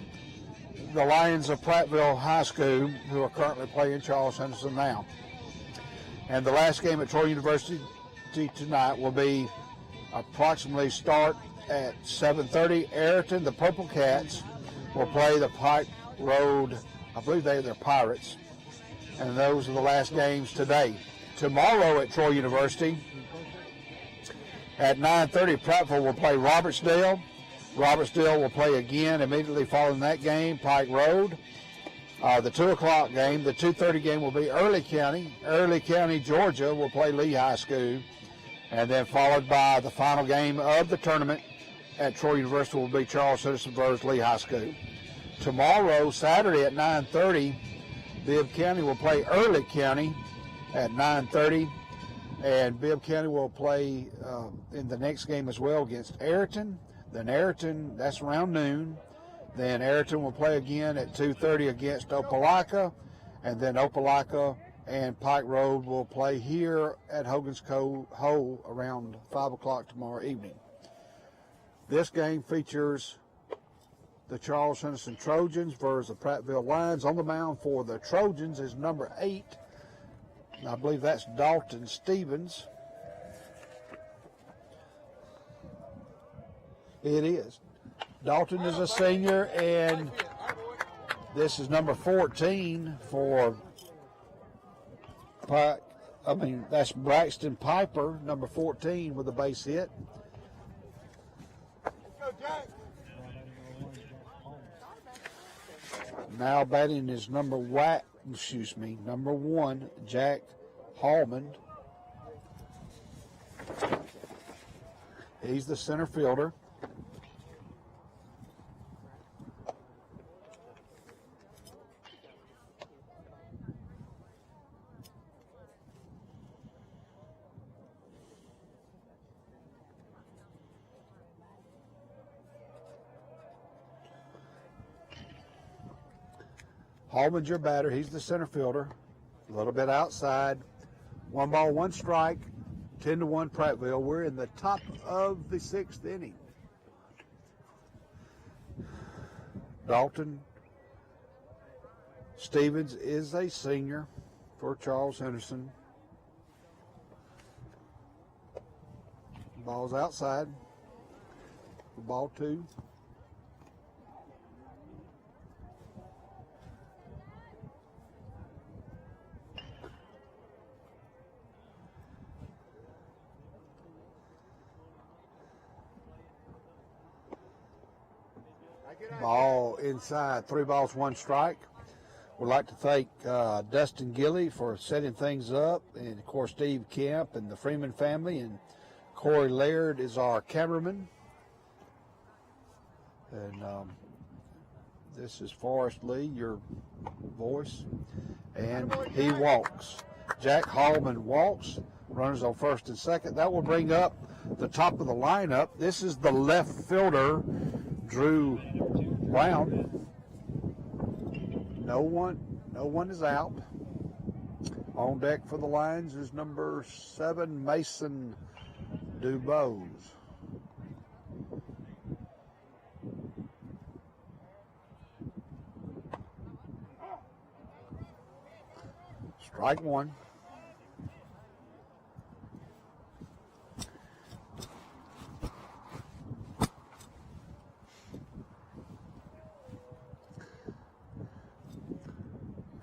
the Lions of Prattville High School, who are currently playing Charles Henderson now. And the last game at Troy University tonight will be approximately start at 7:30. Ayrton, the Purple Cats, will play the Pike Road, I believe they're Pirates. And those are the last games today. Tomorrow at Troy University at 9:30, Prattville will play Robertsdale. Robertsdale will play again immediately following that game, Pike Road. The 2 o'clock game, the 2:30 game will be Early County. Early County, Georgia will play Lee High School. And then followed by the final game of the tournament at Troy University will be Charles Henderson versus Lee High School. Tomorrow, Saturday at 9:30, Bibb County will play Early County at 9:30. And Bibb County will play in the next game as well against Ayrton. Then Ayrton, that's around noon. Then Ayrton will play again at 2:30 against Opelika. And then Opelika and Pike Road will play here at Hogan's Hole around 5 o'clock tomorrow evening. This game features the Charles Henderson Trojans versus the Prattville Lions. On the mound for the Trojans is number 8. I believe that's Dalton Stevens. It is. Dalton is a senior, and this is number 14 for Pike. I mean, that's Braxton Piper, number 14, with a base hit. Now batting is number 1, Jack Hallman. He's the center fielder. Hallman's your batter. He's the center fielder. A little bit outside. 1 ball, 1 strike. 10-1 Prattville. We're in the top of the 6th inning. Dalton Stevens is a senior for Charles Henderson. Ball's outside. Ball 2. Ball inside, 3 balls, 1 strike. We'd like to thank Dustin Gilley for setting things up, and of course Steve Kemp and the Freeman family, and Corey Laird is our cameraman. And this is Forrest Lee, your voice, and he walks. Jack Hallman walks, runners on first and second. That will bring up the top of the lineup. This is the left fielder, Drew Brown. No one is out. On deck for the Lions is number 7, Mason Dubose. Strike 1.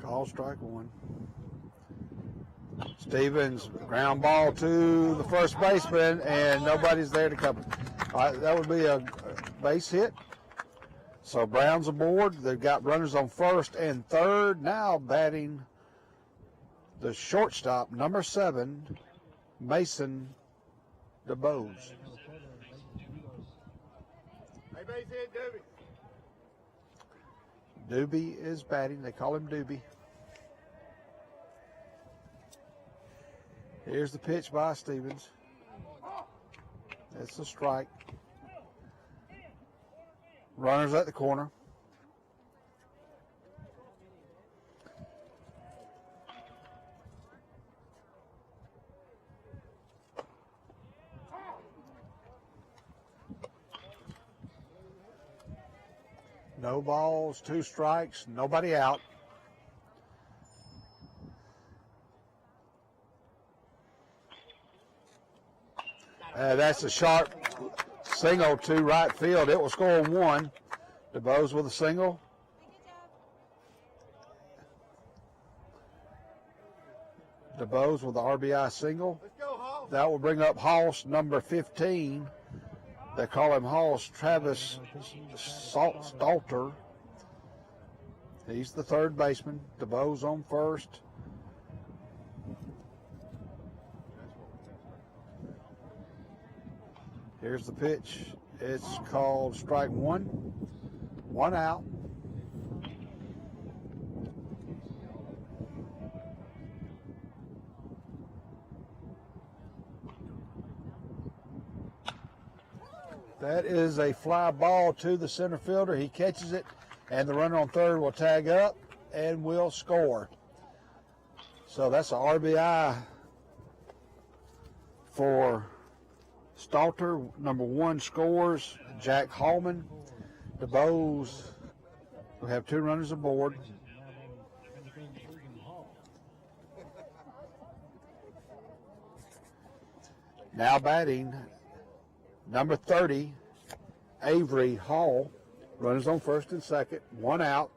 Call strike 1. Stevens, ground ball to the first baseman, and nobody's there to cover. That would be a base hit. So Brown's aboard. They've got runners on first and third. Now batting the shortstop, number 7, Mason DeBose. Hey, base hit, Doobie. Doobie is batting. They call him Doobie. Here's the pitch by Stevens. It's a strike. Runners at the corner. No balls, 2 strikes, nobody out. That's a sharp single to right field. It will score 1. DeBose with a single. DeBose with the RBI single. That will bring up Hoss, number 15. They call him Hoss, Travis Stalter. He's the third baseman. DeBose on first. Here's the pitch. It's called strike 1. 1 out. That is a fly ball to the center fielder. He catches it, and the runner on third will tag up and will score. So that's an RBI for Stalter. Number 1 scores. Jack Hallman. DeBose will have 2 runners aboard. Now batting, number 30, Avery Hall. Runners on first and second. 1 out.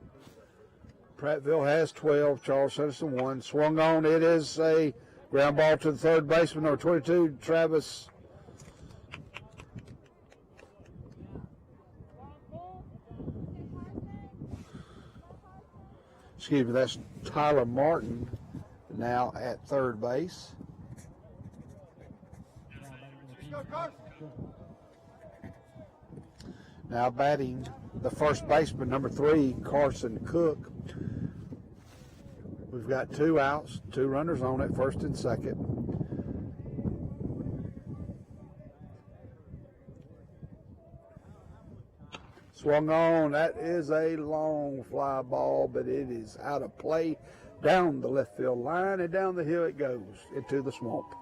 Prattville has 12. Charles Henderson 1. Swung on. It is a ground ball to the third baseman, number 22, Travis. Excuse me, that's Tyler Martin now at third base. Now batting the first baseman, number 3, Carson Cook. We've got 2 outs, 2 runners on it, first and second. Swung on. That is a long fly ball, but it is out of play down the left field line, and down the hill it goes into the swamp.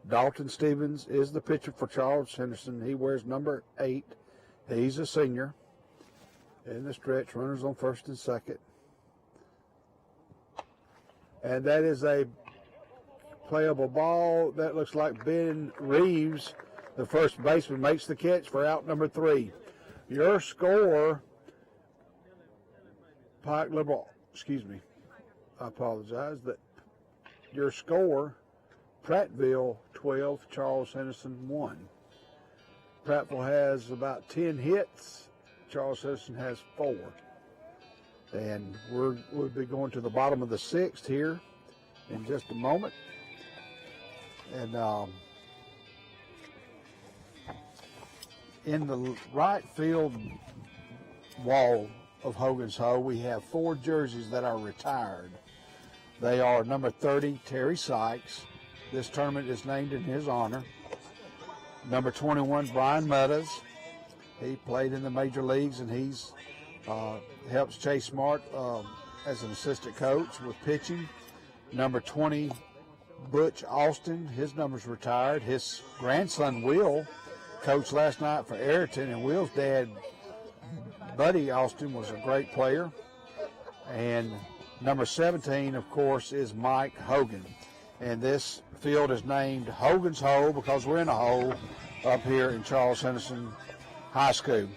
Dalton Stevens is the pitcher for Charles Henderson. He wears number 8. He's a senior. In the stretch, runners on first and second. And that is a playable ball. That looks like Ben Reeves, the first baseman, makes the catch for out number 3. Your score, Pike Liberal, excuse me, I apologize, that your score, Prattville 12, Charles Henderson 1. Prattville has about 10 hits. Charles Henderson has 4. And we'll be going to the bottom of the 6th here in just a moment. And in the right field wall of Hogan's Hole, we have 4 jerseys that are retired. They are number 30, Terry Sykes. This tournament is named in his honor. Number 21, Brian Meadows. He played in the major leagues, and he's helps Chase Smart as an assistant coach with pitching. Number 20, Butch Austin. His number's retired. His grandson, Will, coached last night for Ayrton, and Will's dad, Buddy Austin, was a great player. And number 17, of course, is Mike Hogan. And this field is named Hogan's Hole because we're in a hole up here in Charles Henderson High School.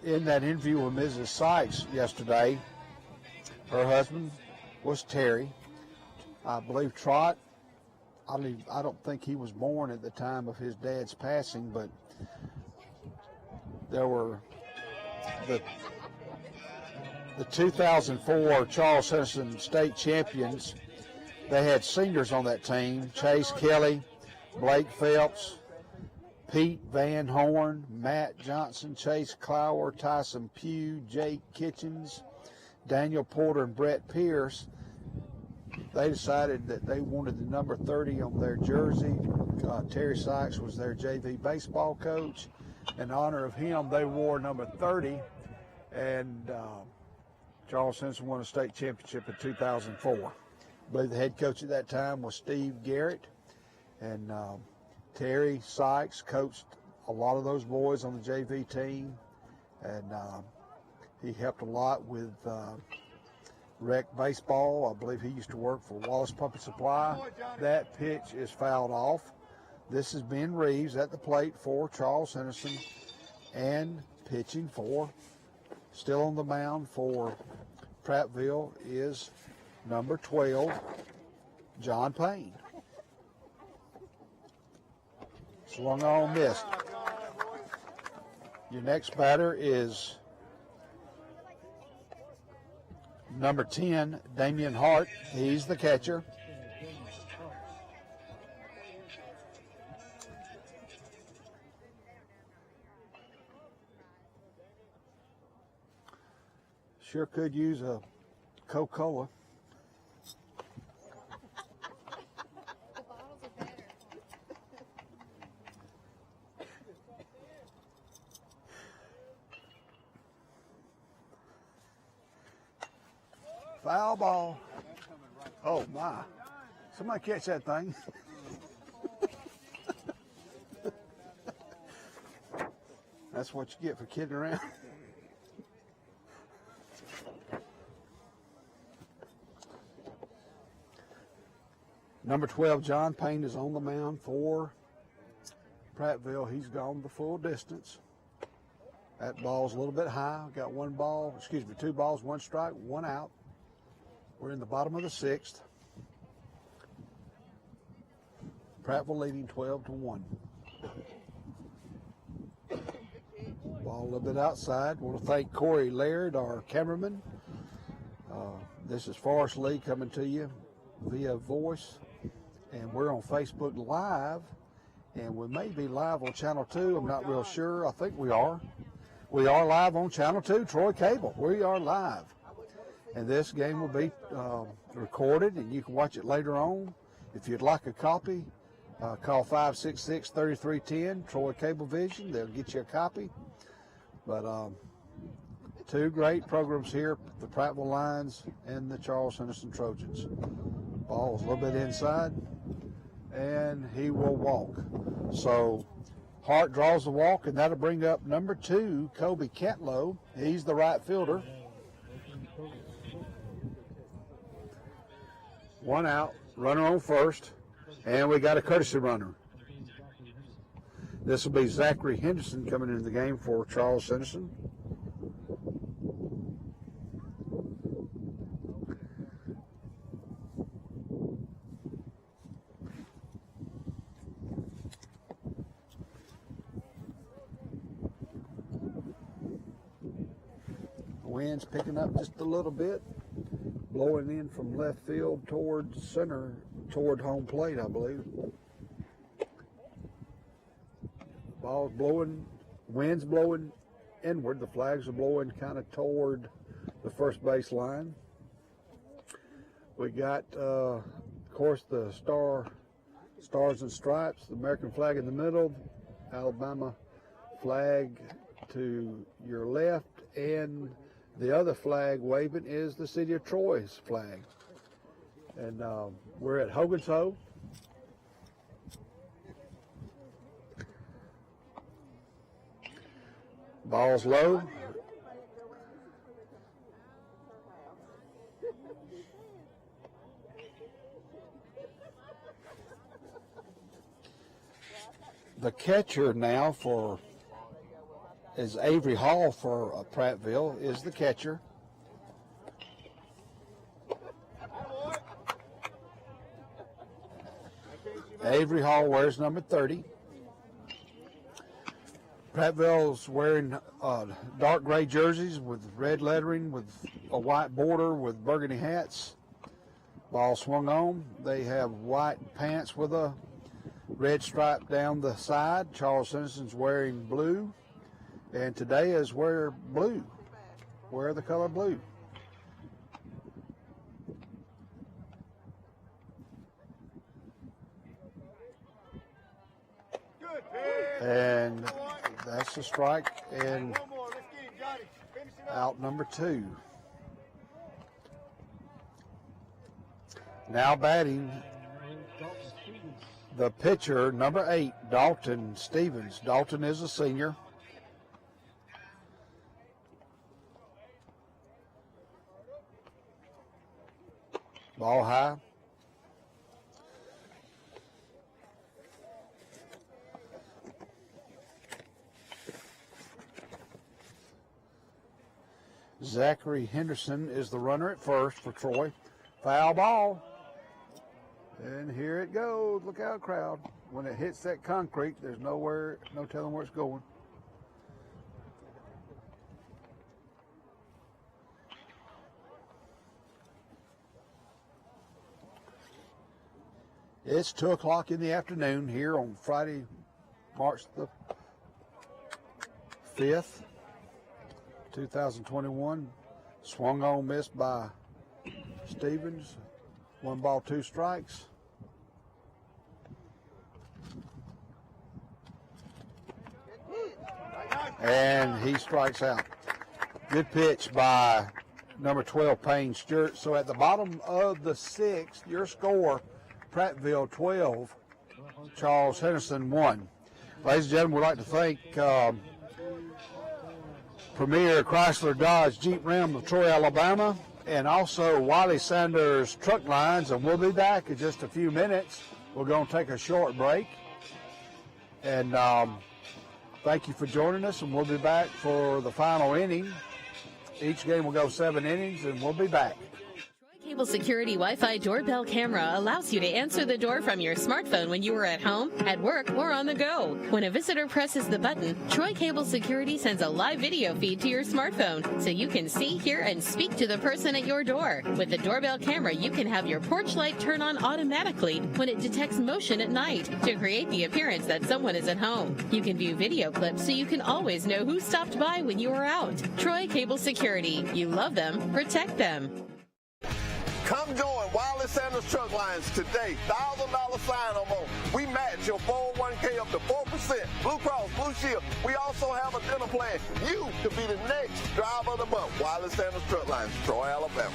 In that interview with Mrs. Sykes yesterday, her husband was Terry. I believe Trot, I don't think he was born at the time of his dad's passing, but there were the 2004 Charles Henderson state champions. They had seniors on that team: Chase Kelly, Blake Phelps, Pete Van Horn, Matt Johnson, Chase Clower, Tyson Pugh, Jake Kitchens, Daniel Porter, and Brett Pierce. They decided that they wanted the number 30 on their jersey. Terry Sykes was their JV baseball coach. In honor of him, they wore number 30, and Charles Henderson won a state championship in 2004. I believe the head coach at that time was Steve Garrett, and Terry Sykes coached a lot of those boys on the JV team, and he helped a lot with rec baseball. I believe he used to work for Wallace Puppet Supply. That pitch is fouled off. This is Ben Reeves at the plate for Charles Henderson, and pitching for, still on the mound for Prattville, is number 12, John Payne. Swung on, missed. Your next batter is number 10, Damian Hart. He's the catcher. Sure could use a Coca-Cola. Foul ball. Oh my. Somebody catch that thing. That's what you get for kidding around. Number 12, John Payne, is on the mound for Prattville. He's gone the full distance. That ball's a little bit high. Got two balls, one strike, one out. We're in the bottom of the 6th. Prattville leading 12-1. Ball a little bit outside. Want to thank Corey Laird, our cameraman. This is Forrest Lee coming to you via voice. And we're on Facebook Live. And we may be live on Channel 2. I'm not real sure. I think we are. We are live on Channel 2, Troy Cable. We are live. And this game will be recorded, and you can watch it later on. If you'd like a copy, call 566-3310, Troy Cablevision. They'll get you a copy. But two great programs here, the Prattville Lions and the Charles Henderson Trojans. Ball's a little bit inside, and he will walk. So Hart draws the walk, and that'll bring up number 2, Kobe Catlow. He's the right fielder. One out, runner on first, and we got a courtesy runner. This will be Zachary Henderson coming into the game for Charles Henderson. Wind's picking up just a little bit, blowing in from left field towards center, toward home plate, I believe. Ball's blowing, wind's blowing inward. The flags are blowing kind of toward the first base line. We got, of course, the stars and stripes, the American flag in the middle, Alabama flag to your left, and the other flag waving is the city of Troy's flag. And we're at Hogan's Hoe. Ball's low. The catcher now is Avery Hall for Prattville, is the catcher. Avery Hall wears number 30. Prattville's wearing dark gray jerseys with red lettering, with a white border, with burgundy hats. Ball swung on. They have white pants with a red stripe down the side. Charles Henderson's wearing blue. And today is wear blue. Wear the color blue. And that's a strike, and out number 2. Now batting the pitcher, number 8, Dalton Stevens. Dalton is a senior. Ball high. Zachary Henderson is the runner at first for Troy. Foul ball. And here it goes. Look out, crowd. When it hits that concrete, there's no telling where it's going. It's 2 o'clock in the afternoon here on Friday, March the 5th, 2021. Swung on, missed by Stevens. 1 ball, 2 strikes. And he strikes out. Good pitch by number 12, Payne Stewart. So at the bottom of the 6th, your score, Prattville 12, Charles Henderson 1. Ladies and gentlemen, we'd like to thank Premier Chrysler Dodge Jeep Ram of Troy, Alabama, and also Wiley Sanders Truck Lines, and we'll be back in just a few minutes. We're going to take a short break, and thank you for joining us, and we'll be back for the final inning. Each game will go 7 innings, and we'll be back. Cable Security Wi-Fi doorbell camera allows you to answer the door from your smartphone when you are at home, at work, or on the go. When a visitor presses the button, Troy Cable Security sends a live video feed to your smartphone so you can see, hear, and speak to the person at your door. With the doorbell camera, you can have your porch light turn on automatically when it detects motion at night to create the appearance that someone is at home. You can view video clips so you can always know who stopped by when you are out. Troy Cable Security. You love them, protect them. Come join Wiley Sanders Truck Lines today. $1,000 sign-on bonus. We match your 401k up to 4%. Blue Cross, Blue Shield. We also have a dental plan. You could be the next driver of the month. Wiley Sanders Truck Lines, Troy, Alabama.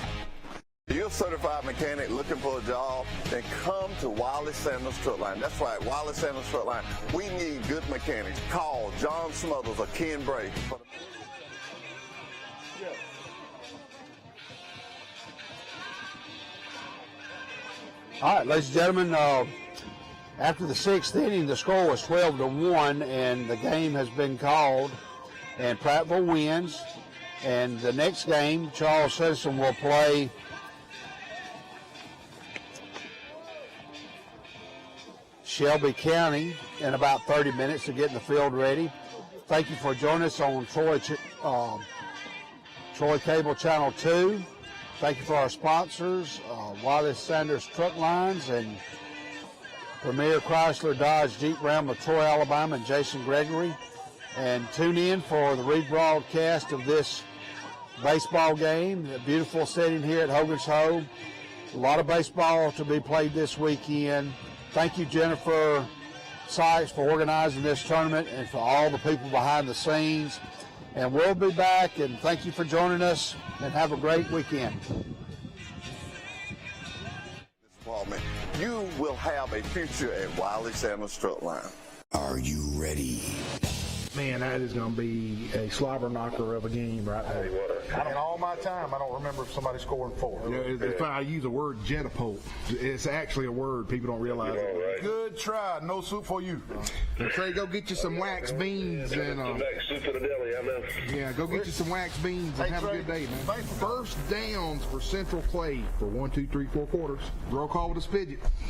If you're a certified mechanic looking for a job, then come to Wiley Sanders Truck Line. That's right, Wiley Sanders Truck Line. We need good mechanics. Call John Smothers or Ken Bray. All right, ladies and gentlemen, after the 6th inning, the score was 12-1, and the game has been called, and Prattville wins. And the next game, Charles Henderson will play Shelby County in about 30 minutes to get the field ready. Thank you for joining us on Troy Cable Channel 2. Thank you for our sponsors, Wiley Sanders Truck Lines and Premier Chrysler Dodge Jeep Ram of Troy, Alabama, and Jason Gregory. And tune in for the rebroadcast of this baseball game. A beautiful setting here at Hogan's Hoe. A lot of baseball to be played this weekend. Thank you, Jennifer Sykes, for organizing this tournament and for all the people behind the scenes. And we'll be back, and thank you for joining us, and have a great weekend. You will have a future at Wiley Sanders Truck Line. Are you ready? Man, that is going to be a slobber knocker of a game right there. In all my time, I don't remember if somebody scored 4. Yeah, if I use the word jetapult, it's actually a word people don't realize. Right. Good try. No soup for you. Say, go get you some wax beans and Soup for the deli, I know. yeah, go get you some wax beans and have a good day, man. First downs for Central Clay for 1, 2, 3, 4 quarters. Roll call with a Spidget.